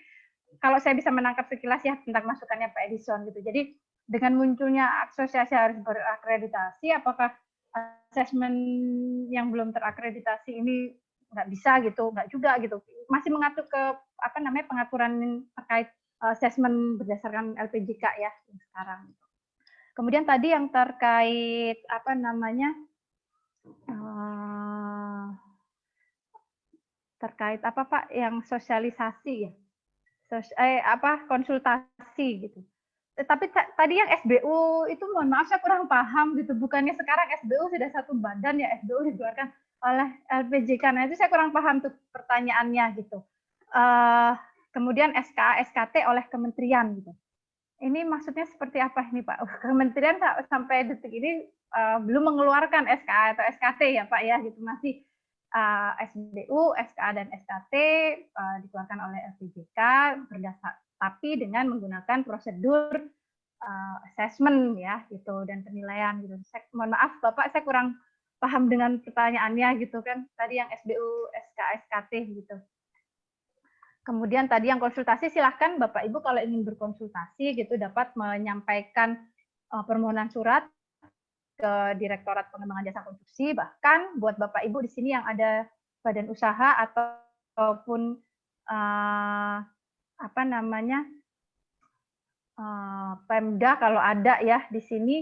kalau saya bisa menangkap sekilas ya tentang masukannya Pak Edison gitu. Jadi dengan munculnya asosiasi harus berakreditasi, apakah assessment yang belum terakreditasi ini nggak bisa gitu? Nggak juga gitu. Masih mengatur ke apa namanya pengaturan terkait assessment berdasarkan LPJK ya sekarang. Kemudian tadi yang terkait apa namanya terkait apa Pak yang sosialisasi ya, konsultasi gitu. Tapi tadi yang SBU itu mohon maaf saya kurang paham gitu. Bukannya sekarang SBU sudah satu badan ya, SBU dikeluarkan oleh LPJK. Nah, itu saya kurang paham tuh pertanyaannya gitu. Kemudian SKA, SKT oleh kementerian gitu. Ini maksudnya seperti apa ini Pak? Kementerian sampai detik ini belum mengeluarkan SKA atau SKT ya Pak ya, gitu masih SBU, SKA dan SKT dikeluarkan oleh LPJK berdasar, tapi dengan menggunakan prosedur assessment ya gitu dan penilaian gitu. Mohon maaf Bapak, saya kurang paham dengan pertanyaannya gitu kan. Tadi yang SBU, SKA, SKT gitu. Kemudian tadi yang konsultasi, silahkan Bapak Ibu kalau ingin berkonsultasi gitu dapat menyampaikan permohonan surat ke Direktorat Pengembangan Jasa Konstruksi. Bahkan buat Bapak Ibu di sini yang ada badan usaha ataupun apa namanya Pemda kalau ada ya di sini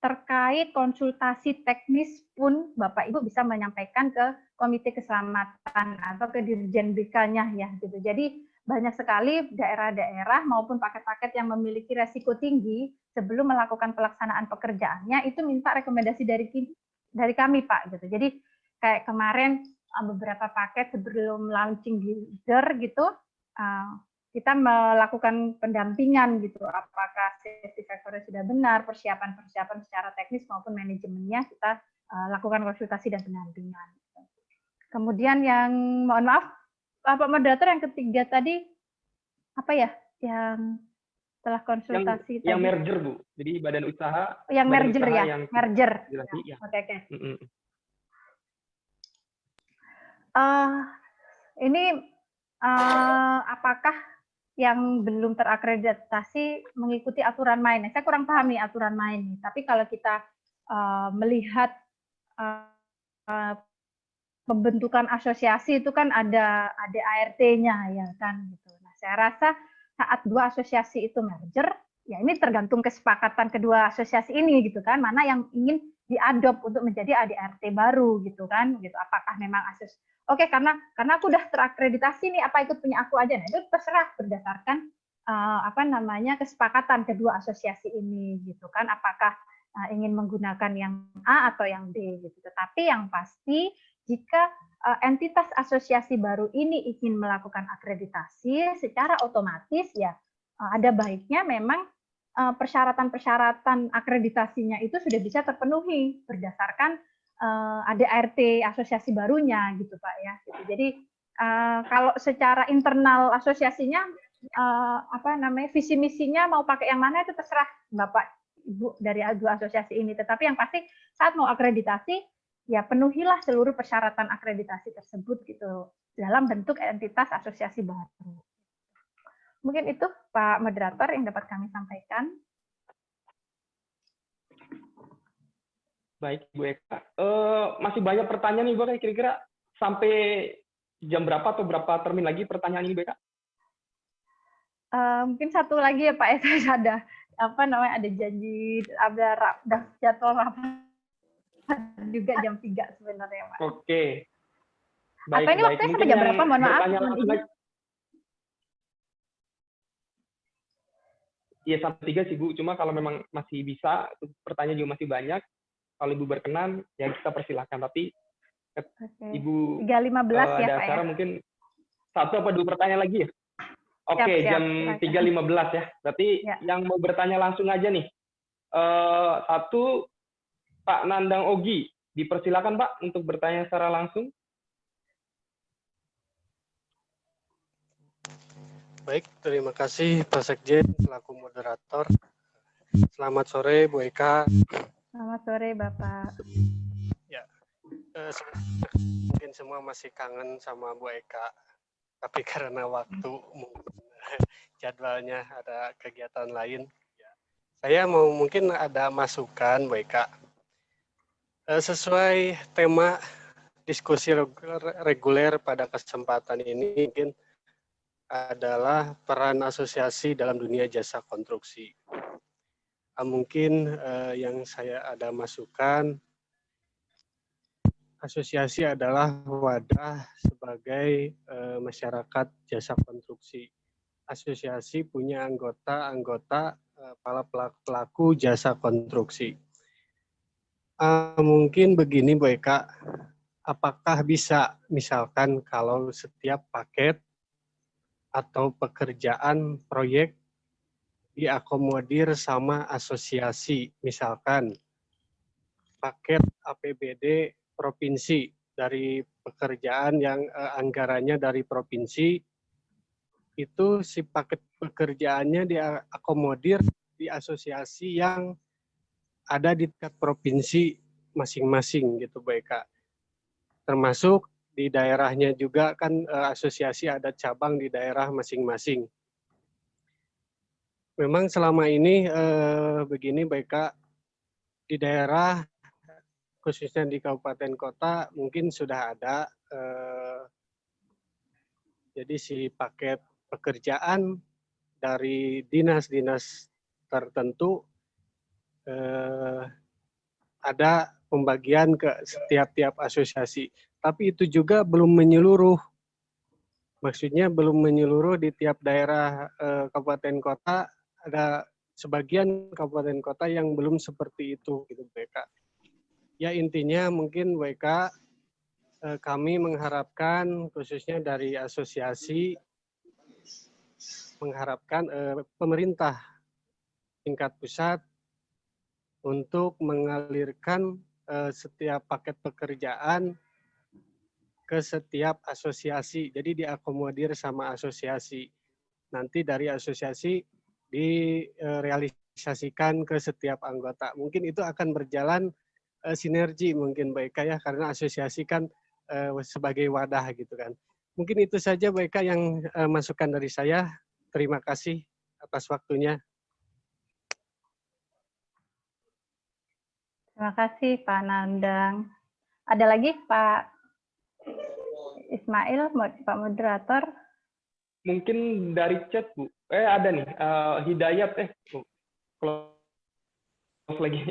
terkait konsultasi teknis pun Bapak Ibu bisa menyampaikan ke Komite Keselamatan atau ke Dirjen BK-nya ya gitu. Jadi banyak sekali daerah-daerah maupun paket-paket yang memiliki resiko tinggi sebelum melakukan pelaksanaan pekerjaannya itu minta rekomendasi dari kami Pak gitu. Jadi kayak kemarin beberapa paket sebelum launching bidder gitu kita melakukan pendampingan gitu, apakah safety factor-nya sudah benar, persiapan-persiapan secara teknis maupun manajemennya kita lakukan konsultasi dan pendampingan. Kemudian yang mohon maaf Pak Moderator, yang ketiga tadi apa ya, yang setelah konsultasi yang tadi? merger Bu, jadi badan usaha yang merger ya, yang merger. Ya. Oke. Ini apakah yang belum terakreditasi mengikuti aturan main? Saya kurang paham nih aturan main nih. Tapi kalau kita melihat pembentukan asosiasi itu kan ada ART-nya ya kan gitu. Nah, saya rasa saat dua asosiasi itu merger, ya ini tergantung kesepakatan kedua asosiasi ini gitu kan, mana yang ingin diadop untuk menjadi ADART baru gitu kan, gitu. Apakah memang Oke, karena aku udah terakreditasi nih, apa ikut punya aku aja? Nah, itu terserah berdasarkan apa namanya kesepakatan kedua asosiasi ini gitu kan, apakah ingin menggunakan yang A atau yang B gitu. Tetapi yang pasti jika entitas asosiasi baru ini ingin melakukan akreditasi, secara otomatis ya ada baiknya memang persyaratan-persyaratan akreditasinya itu sudah bisa terpenuhi berdasarkan ADART asosiasi barunya gitu Pak ya. Gitu. Jadi kalau secara internal asosiasinya apa namanya visi misinya mau pakai yang mana itu terserah Bapak Ibu dari dua asosiasi ini. Tetapi yang pasti saat mau akreditasi ya penuhilah seluruh persyaratan akreditasi tersebut gitu dalam bentuk entitas asosiasi baru. Mungkin itu Pak Moderator yang dapat kami sampaikan. Baik, Bu Eka. Masih banyak pertanyaan nih, Bu Eka. Kira-kira sampai jam berapa atau berapa termin lagi pertanyaan ini, Bu Eka? Mungkin satu lagi ya Pak, saya ada apa namanya ada janji, ada jadwal rapat juga jam 3 sebenarnya Pak. Oke. Baik, apa ini waktunya sampai jam berapa? Mohon maaf. Iya sampai 3 sih Bu. Cuma kalau memang masih bisa, pertanyaan juga masih banyak. Kalau Ibu berkenan, ya kita persilahkan. Tapi Ibu 3.15 ada ya, Pak, acara ya? mungkin 1 atau 2 pertanyaan lagi ya? Oke, jam 3.15 ya. Berarti yang mau bertanya langsung aja nih. 1, Pak Nandang Ogi. Dipersilakan Pak untuk bertanya secara langsung. Baik, terima kasih Pak Sekjen selaku moderator. Selamat sore Bu Eka. Selamat sore Bapak. Ya, mungkin semua masih kangen sama Bu Eka, tapi karena waktu jadwalnya ada kegiatan lain, saya mau mungkin ada masukan Bu Eka. Sesuai tema diskusi reguler pada kesempatan ini mungkin adalah peran asosiasi dalam dunia jasa konstruksi. Mungkin yang saya ada masukan, asosiasi adalah wadah sebagai masyarakat jasa konstruksi. Asosiasi punya anggota para pelaku jasa konstruksi. Mungkin begini Bu Eka, apakah bisa misalkan kalau setiap paket atau pekerjaan proyek diakomodir sama asosiasi, misalkan paket APBD provinsi dari pekerjaan yang anggarannya dari provinsi, itu si paket pekerjaannya diakomodir di asosiasi yang ada di tingkat provinsi masing-masing gitu Bu Eka. Termasuk di daerahnya juga kan asosiasi ada cabang di daerah masing-masing. Memang selama ini begini Bu Eka, di daerah khususnya di kabupaten kota mungkin sudah ada jadi si paket pekerjaan dari dinas-dinas tertentu ada pembagian ke setiap asosiasi. Tapi itu juga belum menyeluruh. Maksudnya belum menyeluruh di tiap daerah kabupaten kota, ada sebagian kabupaten kota yang belum seperti itu gitu BK. Ya intinya mungkin WK kami mengharapkan khususnya dari asosiasi mengharapkan pemerintah tingkat pusat untuk mengalirkan setiap paket pekerjaan ke setiap asosiasi. Jadi diakomodir sama asosiasi. Nanti dari asosiasi direalisasikan ke setiap anggota. Mungkin itu akan berjalan sinergi mungkin Mbak Eka ya, karena asosiasi kan sebagai wadah gitu kan. Mungkin itu saja Mbak Eka yang masukan dari saya. Terima kasih atas waktunya. Terima kasih Pak Nandang. Ada lagi Pak Ismail, Pak Moderator? Mungkin dari chat Bu. Ada nih, Hidayat close lagi.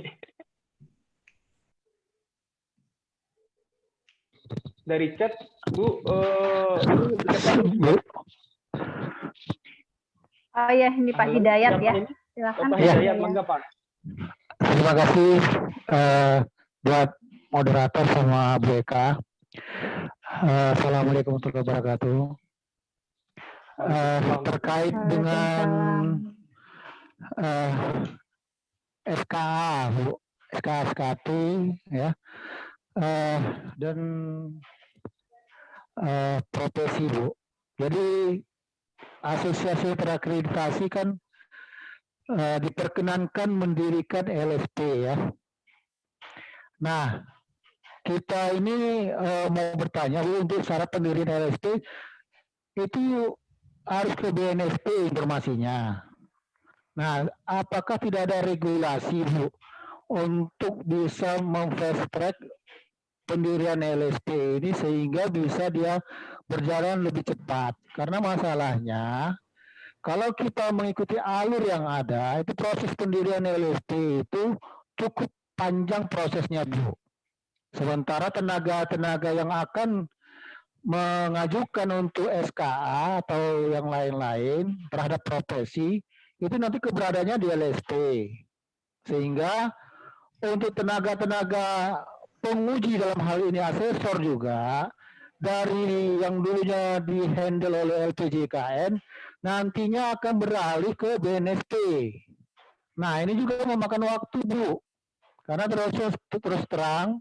Dari chat Bu, ini Bu. Oh ya, ini Pak Hidayat ya. Silakan. Pak Hidayat, mangga Pak. Terima kasih buat moderator sama Bu Eka. Assalamualaikum warahmatullahi wabarakatuh. Terkait dengan SKA, Bu, SKA-SKT ya, dan profesi Bu. Jadi asosiasi terakreditasi kan diperkenankan mendirikan LSP ya. Nah, kita ini mau bertanya Bu, untuk syarat pendirian LSP itu harus ke BNSP informasinya. Nah, apakah tidak ada regulasi Bu untuk bisa memfast track pendirian LSP ini sehingga bisa dia berjalan lebih cepat? Karena masalahnya kalau kita mengikuti alur yang ada, itu proses pendirian LSP itu cukup panjang prosesnya Bu. Sementara tenaga-tenaga yang akan mengajukan untuk SKA atau yang lain-lain terhadap profesi, itu nanti keberadaannya di LSP. Sehingga untuk tenaga-tenaga penguji dalam hal ini asesor juga, dari yang dulunya dihandle oleh LPJKN, nantinya akan beralih ke BNSP. Nah ini juga memakan waktu Bu, karena terus terang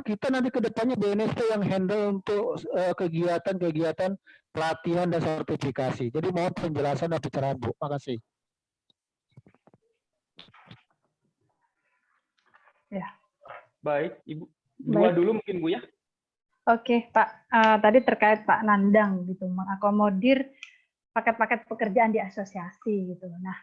kita nanti ke depannya BNSP yang handle untuk kegiatan-kegiatan pelatihan dan sertifikasi. Jadi mohon penjelasan dan pencerahan Bu. Makasih. Ya. Baik, Ibu. Dua dulu mungkin Bu ya. Oke, Pak. Tadi terkait Pak Nandang gitu, mengakomodir paket-paket pekerjaan di asosiasi gitu. Nah,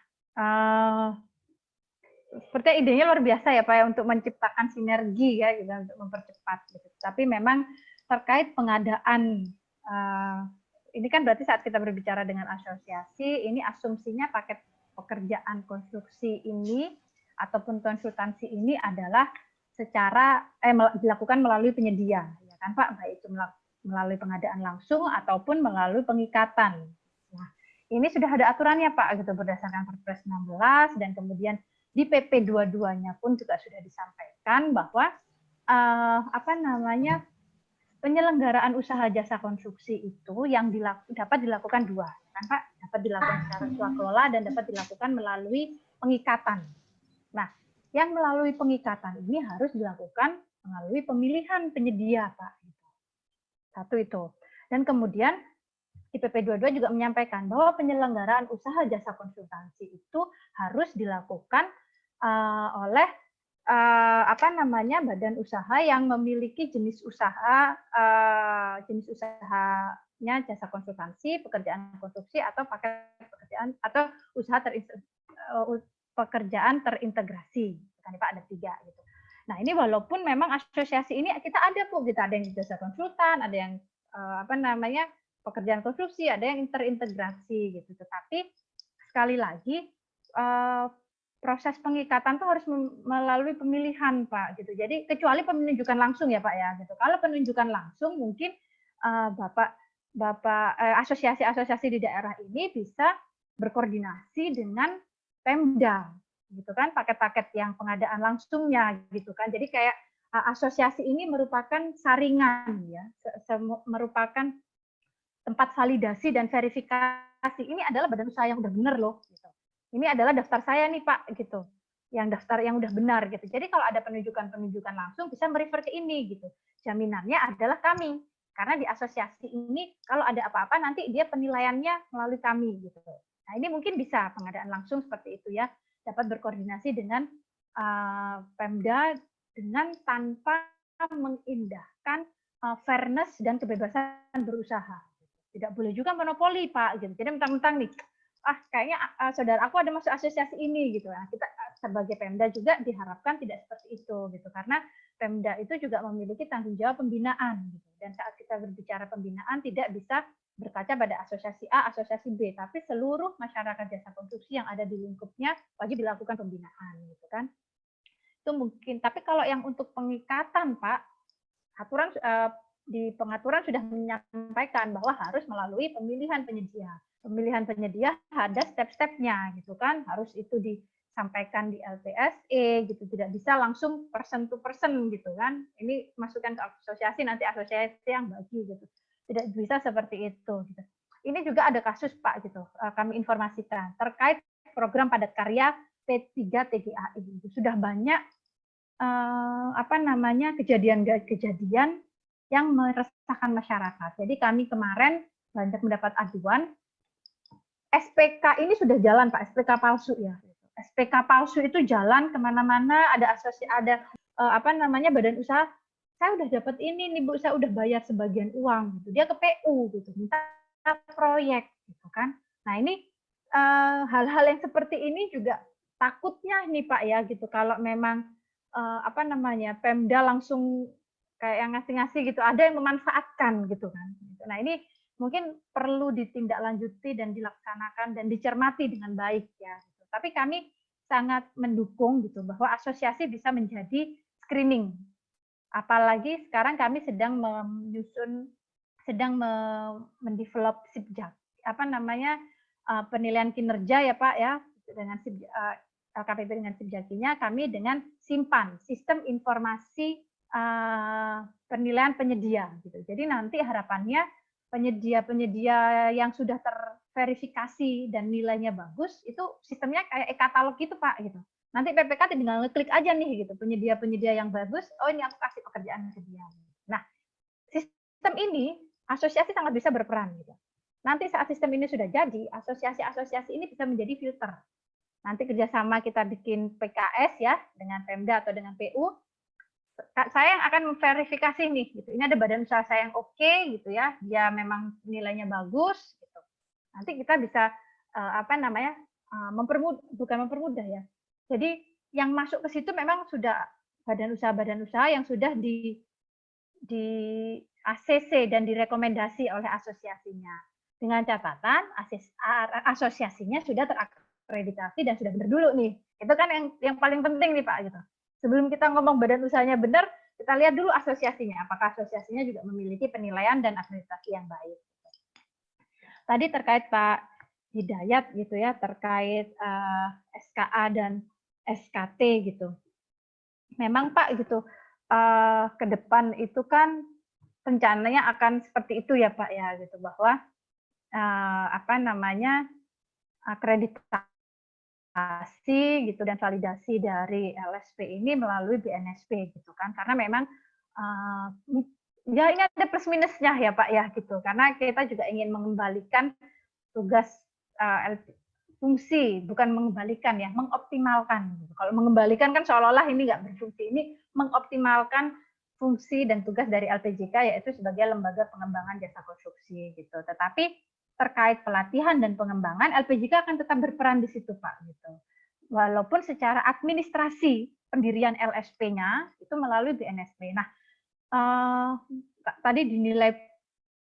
sepertinya idenya luar biasa ya Pak ya, untuk menciptakan sinergi ya gitu, untuk mempercepat gitu. Tapi memang terkait pengadaan ini kan berarti saat kita berbicara dengan asosiasi, ini asumsinya paket pekerjaan konstruksi ini ataupun konsultansi ini adalah secara dilakukan melalui penyedia ya kan Pak, baik itu melalui pengadaan langsung ataupun melalui pengikatan. Nah, ini sudah ada aturannya Pak gitu, berdasarkan Perpres 16 dan kemudian di PP 22-nya pun juga sudah disampaikan bahwa apa namanya, penyelenggaraan usaha jasa konstruksi itu yang dapat dilakukan dua, kan Pak? Dapat dilakukan secara swakelola dan dapat dilakukan melalui pengikatan. Nah, yang melalui pengikatan ini harus dilakukan melalui pemilihan penyedia, Pak. Satu itu. Dan kemudian IPP 22 juga menyampaikan bahwa penyelenggaraan usaha jasa konsultansi itu harus dilakukan oleh apa namanya, badan usaha yang memiliki jenis usahanya jasa konsultansi, pekerjaan konstruksi atau paket pekerjaan atau usaha pekerjaan terintegrasi. Kan Pak, ada 3 gitu. Nah, ini walaupun memang asosiasi ini kita ada yang jasa konsultan, ada yang apa namanya, pekerjaan konstruksi, ada yang terintegrasi gitu. Tetapi sekali lagi proses pengikatan itu harus melalui pemilihan, Pak, gitu. Jadi kecuali penunjukan langsung ya, Pak, ya, gitu. Kalau penunjukan langsung mungkin asosiasi-asosiasi di daerah ini bisa berkoordinasi dengan Pemda, gitu kan, paket-paket yang pengadaan langsungnya, gitu kan. Jadi kayak asosiasi ini merupakan saringan, ya, merupakan tempat validasi dan verifikasi. Ini adalah badan usaha yang udah benar loh, gitu. Ini adalah daftar saya nih Pak, gitu. Yang daftar yang udah benar gitu. Jadi kalau ada penunjukan langsung bisa merefer ke ini gitu. Jaminannya adalah kami. Karena di asosiasi ini kalau ada apa-apa nanti dia penilaiannya melalui kami gitu. Nah, ini mungkin bisa pengadaan langsung seperti itu ya. Dapat berkoordinasi dengan Pemda dengan tanpa mengindahkan fairness dan kebebasan berusaha. Tidak boleh juga monopoli Pak gitu. Jadi mentang-mentang nih kayaknya saudara aku ada masuk asosiasi ini gitu. Nah, kita sebagai Pemda juga diharapkan tidak seperti itu gitu, karena Pemda itu juga memiliki tanggung jawab pembinaan gitu. Dan saat kita berbicara pembinaan tidak bisa berkaca pada asosiasi A, asosiasi B, tapi seluruh masyarakat jasa konstruksi yang ada di lingkupnya wajib dilakukan pembinaan gitu kan. Itu mungkin. Tapi kalau yang untuk pengikatan Pak, aturan di pengaturan sudah menyampaikan bahwa harus melalui pemilihan penyedia. Pemilihan penyedia ada step-stepnya gitu kan, harus itu disampaikan di LPSE gitu, tidak bisa langsung person to person gitu kan. Ini masukkan ke asosiasi, nanti asosiasi yang bagi gitu. Tidak bisa seperti itu gitu. Ini juga ada kasus Pak gitu, kami informasikan terkait program padat karya P3 TGAI. Sudah banyak apa namanya, kejadian-kejadian yang meresahkan masyarakat. Jadi kami kemarin banyak mendapat aduan. SPK ini sudah jalan Pak, SPK palsu ya. SPK palsu itu jalan kemana-mana, ada apa namanya, badan usaha. Saya udah dapat ini nih Bu, saya udah bayar sebagian uang gitu. Dia ke PU gitu, minta proyek gitu kan. Nah ini hal-hal yang seperti ini juga takutnya nih Pak ya gitu, kalau memang apa namanya, Pemda langsung kayak yang ngasih-ngasih gitu, ada yang memanfaatkan gitu kan. Nah ini mungkin perlu ditindaklanjuti dan dilaksanakan dan dicermati dengan baik ya. Tapi kami sangat mendukung gitu bahwa asosiasi bisa menjadi screening. Apalagi sekarang kami sedang mendevelop SIPJAK, apa namanya, penilaian kinerja ya Pak ya, dengan LKPP dengan SIPJAKinya, kami dengan SIMPAN, Sistem Informasi Penilaian Penyedia gitu. Jadi nanti harapannya penyedia-penyedia yang sudah terverifikasi dan nilainya bagus, itu sistemnya kayak e-katalog gitu Pak gitu. Nanti PPK tinggal ngeklik aja nih gitu, penyedia-penyedia yang bagus, oh ini aku kasih pekerjaan ke dia. Nah, sistem ini asosiasi sangat bisa berperan gitu. Nanti saat sistem ini sudah jadi, asosiasi-asosiasi ini bisa menjadi filter. Nanti kerjasama kita bikin PKS ya dengan Pemda atau dengan PU. Saya yang akan memverifikasi nih, gitu. Ini ada badan usaha saya yang oke, gitu ya, dia memang nilainya bagus, gitu. Nanti kita bisa apa namanya, bukan mempermudah ya. Jadi yang masuk ke situ memang sudah badan usaha yang sudah di ACC dan direkomendasi oleh asosiasinya. Dengan catatan asosiasinya sudah terakreditasi dan sudah benar dulu nih. Itu kan yang paling penting nih Pak, gitu. Sebelum kita ngomong badan usahanya benar, kita lihat dulu asosiasinya. Apakah asosiasinya juga memiliki penilaian dan akreditasi yang baik. Tadi terkait Pak Hidayat gitu ya, terkait SKA dan SKT gitu. Memang Pak gitu, ke depan itu kan rencananya akan seperti itu ya Pak ya, gitu, bahwa apa namanya, akreditasi gitu dan validasi dari LSP ini melalui BNSP gitu kan, karena memang ya ini ada plus minusnya ya Pak ya gitu, karena kita juga ingin mengembalikan tugas fungsi, bukan mengembalikan ya, mengoptimalkan. Kalau mengembalikan kan seolah-olah ini nggak berfungsi, ini mengoptimalkan fungsi dan tugas dari LPJK yaitu sebagai lembaga pengembangan jasa konstruksi gitu. Tetapi terkait pelatihan dan pengembangan, LPJK akan tetap berperan di situ Pak gitu. Walaupun secara administrasi pendirian LSP-nya itu melalui BNSP. Nah, tadi dinilai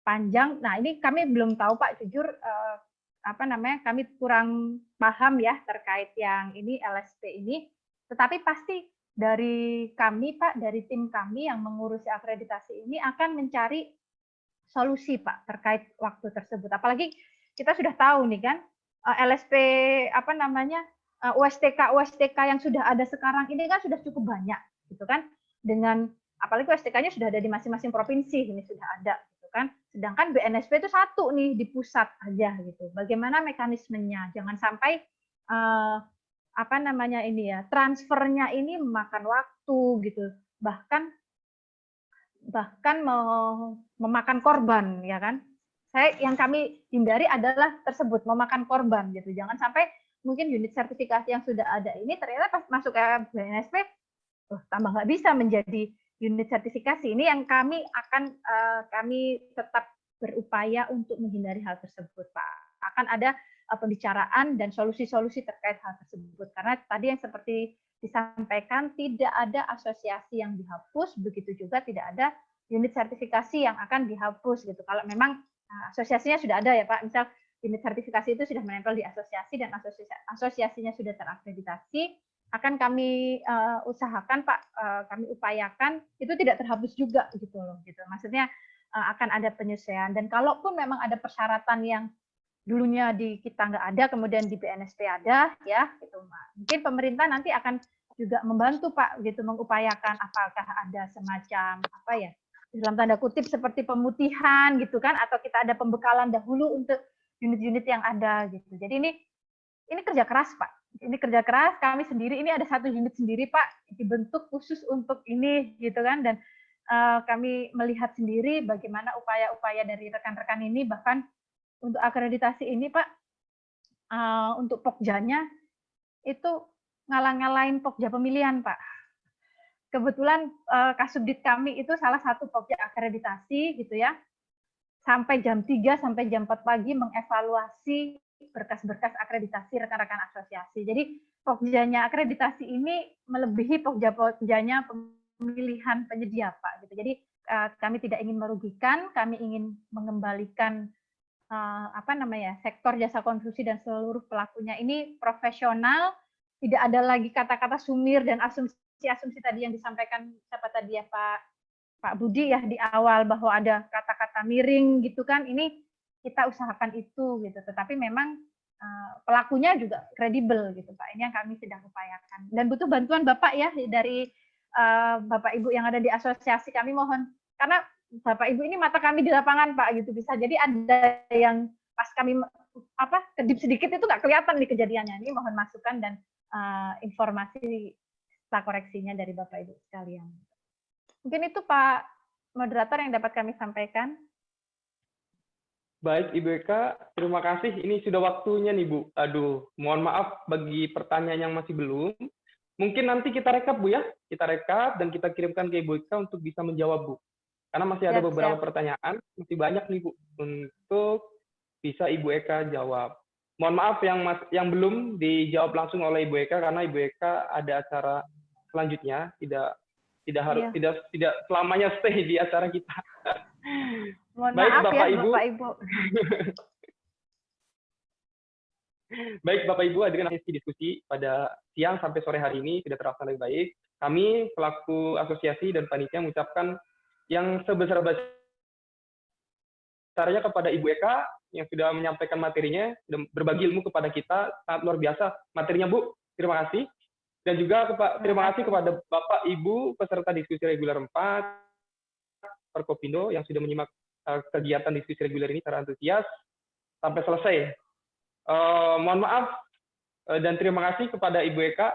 panjang. Nah, ini kami belum tahu Pak, jujur apa namanya, kami kurang paham ya terkait yang ini LSP ini. Tetapi pasti dari kami Pak, dari tim kami yang mengurusi akreditasi ini akan mencari solusi Pak terkait waktu tersebut. Apalagi kita sudah tahu nih kan LSP apa namanya USTK yang sudah ada sekarang ini kan sudah cukup banyak gitu kan, dengan apalagi USTK-nya sudah ada di masing-masing provinsi, ini sudah ada gitu kan. Sedangkan BNSP itu satu nih di pusat aja gitu. Bagaimana mekanismenya? Jangan sampai apa namanya ini ya, transfernya ini memakan waktu gitu. Bahkan memakan korban ya kan. Yang kami hindari adalah tersebut, memakan korban gitu. Jangan sampai mungkin unit sertifikasi yang sudah ada ini ternyata pas masuk ke BNSP tambah nggak bisa menjadi unit sertifikasi. Ini yang kami akan kami tetap berupaya untuk menghindari hal tersebut Pak. Akan ada pembicaraan dan solusi-solusi terkait hal tersebut. Karena tadi yang seperti disampaikan, tidak ada asosiasi yang dihapus, begitu juga tidak ada unit sertifikasi yang akan dihapus gitu. Kalau memang asosiasinya sudah ada ya Pak, misal unit sertifikasi itu sudah menempel di asosiasi dan asosiasinya sudah terakreditasi, akan kami usahakan Pak, kami upayakan itu tidak terhapus juga gitu loh, gitu. Maksudnya akan ada penyesuaian, dan kalaupun memang ada persyaratan yang dulunya di kita nggak ada, kemudian di BNSP ada, ya, gitu. Mungkin pemerintah nanti akan juga membantu Pak, gitu, mengupayakan apakah ada semacam apa ya, dalam tanda kutip seperti pemutihan, gitu kan, atau kita ada pembekalan dahulu untuk unit-unit yang ada, gitu. Jadi ini kerja keras Pak, ini kerja keras. Kami sendiri ini ada satu unit sendiri Pak, dibentuk khusus untuk ini, gitu kan, dan kami melihat sendiri bagaimana upaya-upaya dari rekan-rekan ini, bahkan untuk akreditasi ini Pak, untuk Pokjanya itu ngalang-ngalain Pokja pemilihan Pak. Kebetulan Kasubdit kami itu salah satu Pokja akreditasi gitu ya, sampai jam 3 sampai jam 4 pagi mengevaluasi berkas-berkas akreditasi rekan-rekan asosiasi. Jadi Pokjanya akreditasi ini melebihi Pokja-Pokjanya pemilihan penyedia Pak. Gitu. Jadi kami tidak ingin merugikan, kami ingin mengembalikan apa namanya, sektor jasa konstruksi dan seluruh pelakunya ini profesional, tidak ada lagi kata-kata sumir dan asumsi-asumsi tadi yang disampaikan siapa tadi ya Pak Budi ya di awal, bahwa ada kata-kata miring gitu kan. Ini kita usahakan itu gitu, tetapi memang pelakunya juga kredibel gitu Pak. Ini yang kami sedang upayakan, dan butuh bantuan Bapak ya dari Bapak Ibu yang ada di asosiasi. Kami mohon, karena Bapak Ibu ini mata kami di lapangan Pak, gitu. Bisa jadi ada yang pas kami kedip sedikit itu nggak kelihatan di kejadiannya. Ini mohon masukan dan informasi setelah koreksinya dari Bapak Ibu sekalian. Mungkin itu Pak Moderator yang dapat kami sampaikan. Baik Ibu Eka, terima kasih. Ini sudah waktunya nih Bu. Aduh, mohon maaf bagi pertanyaan yang masih belum. Mungkin nanti kita rekap Bu ya, kita rekap dan kita kirimkan ke Ibu Eka untuk bisa menjawab Bu. Karena masih ada beberapa pertanyaan, masih banyak nih Bu, untuk bisa Ibu Eka jawab. Mohon maaf yang belum dijawab langsung oleh Ibu Eka, karena Ibu Eka ada acara selanjutnya, tidak selamanya stay di acara kita. Mohon Baik maaf Bapak ya Ibu. Bapak Ibu. Baik Bapak Ibu, hadirin sesi diskusi pada siang sampai sore hari ini sudah terlaksana dengan baik. Kami pelaku asosiasi dan panitia mengucapkan yang sebesar-besarnya kepada Ibu Eka yang sudah menyampaikan materinya, sudah berbagi ilmu kepada kita, sangat luar biasa materinya Bu. Terima kasih. Dan juga terima kasih kepada Bapak Ibu peserta diskusi reguler 4 Forkopindo yang sudah menyimak kegiatan diskusi reguler ini secara antusias sampai selesai. Mohon maaf dan terima kasih kepada Ibu Eka.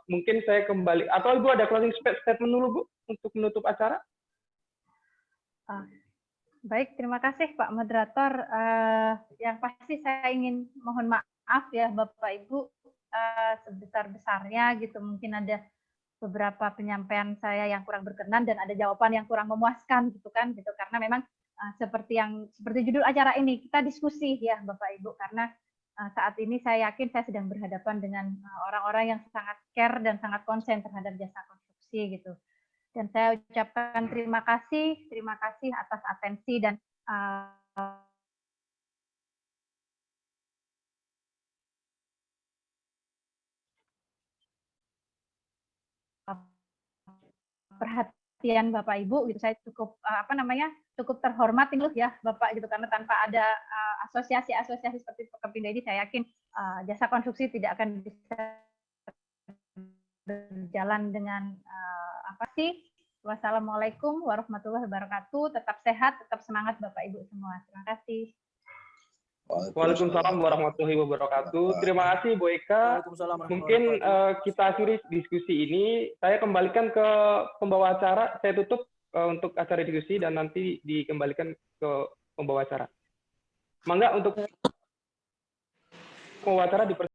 Mungkin saya kembali, atau Ibu ada closing statement dulu Bu untuk menutup acara? Baik, terima kasih Pak Moderator. Yang pasti saya ingin mohon maaf ya Bapak Ibu sebesar-besarnya gitu. Mungkin ada beberapa penyampaian saya yang kurang berkenan dan ada jawaban yang kurang memuaskan gitu kan gitu, karena memang seperti judul acara ini kita diskusi ya Bapak Ibu, karena saat ini saya yakin saya sedang berhadapan dengan orang-orang yang sangat care dan sangat konsen terhadap jasa konstruksi gitu. Dan saya ucapkan terima kasih atas atensi dan perhatian Bapak Ibu gitu. Saya cukup cukup terhormat nih ya Bapak gitu, karena tanpa ada asosiasi-asosiasi seperti Forkopindo ini saya yakin jasa konstruksi tidak akan bisa berjalan dengan Wassalamualaikum warahmatullahi wabarakatuh. Tetap sehat, tetap semangat Bapak Ibu semua. Terima kasih. Waalaikumsalam warahmatullahi wabarakatuh. Terima kasih Bu Eka. Mungkin kita akhiri diskusi ini. Saya kembalikan ke pembawa acara. Saya tutup untuk acara diskusi dan nanti dikembalikan ke pembawa acara. Mangga untuk pembawa acara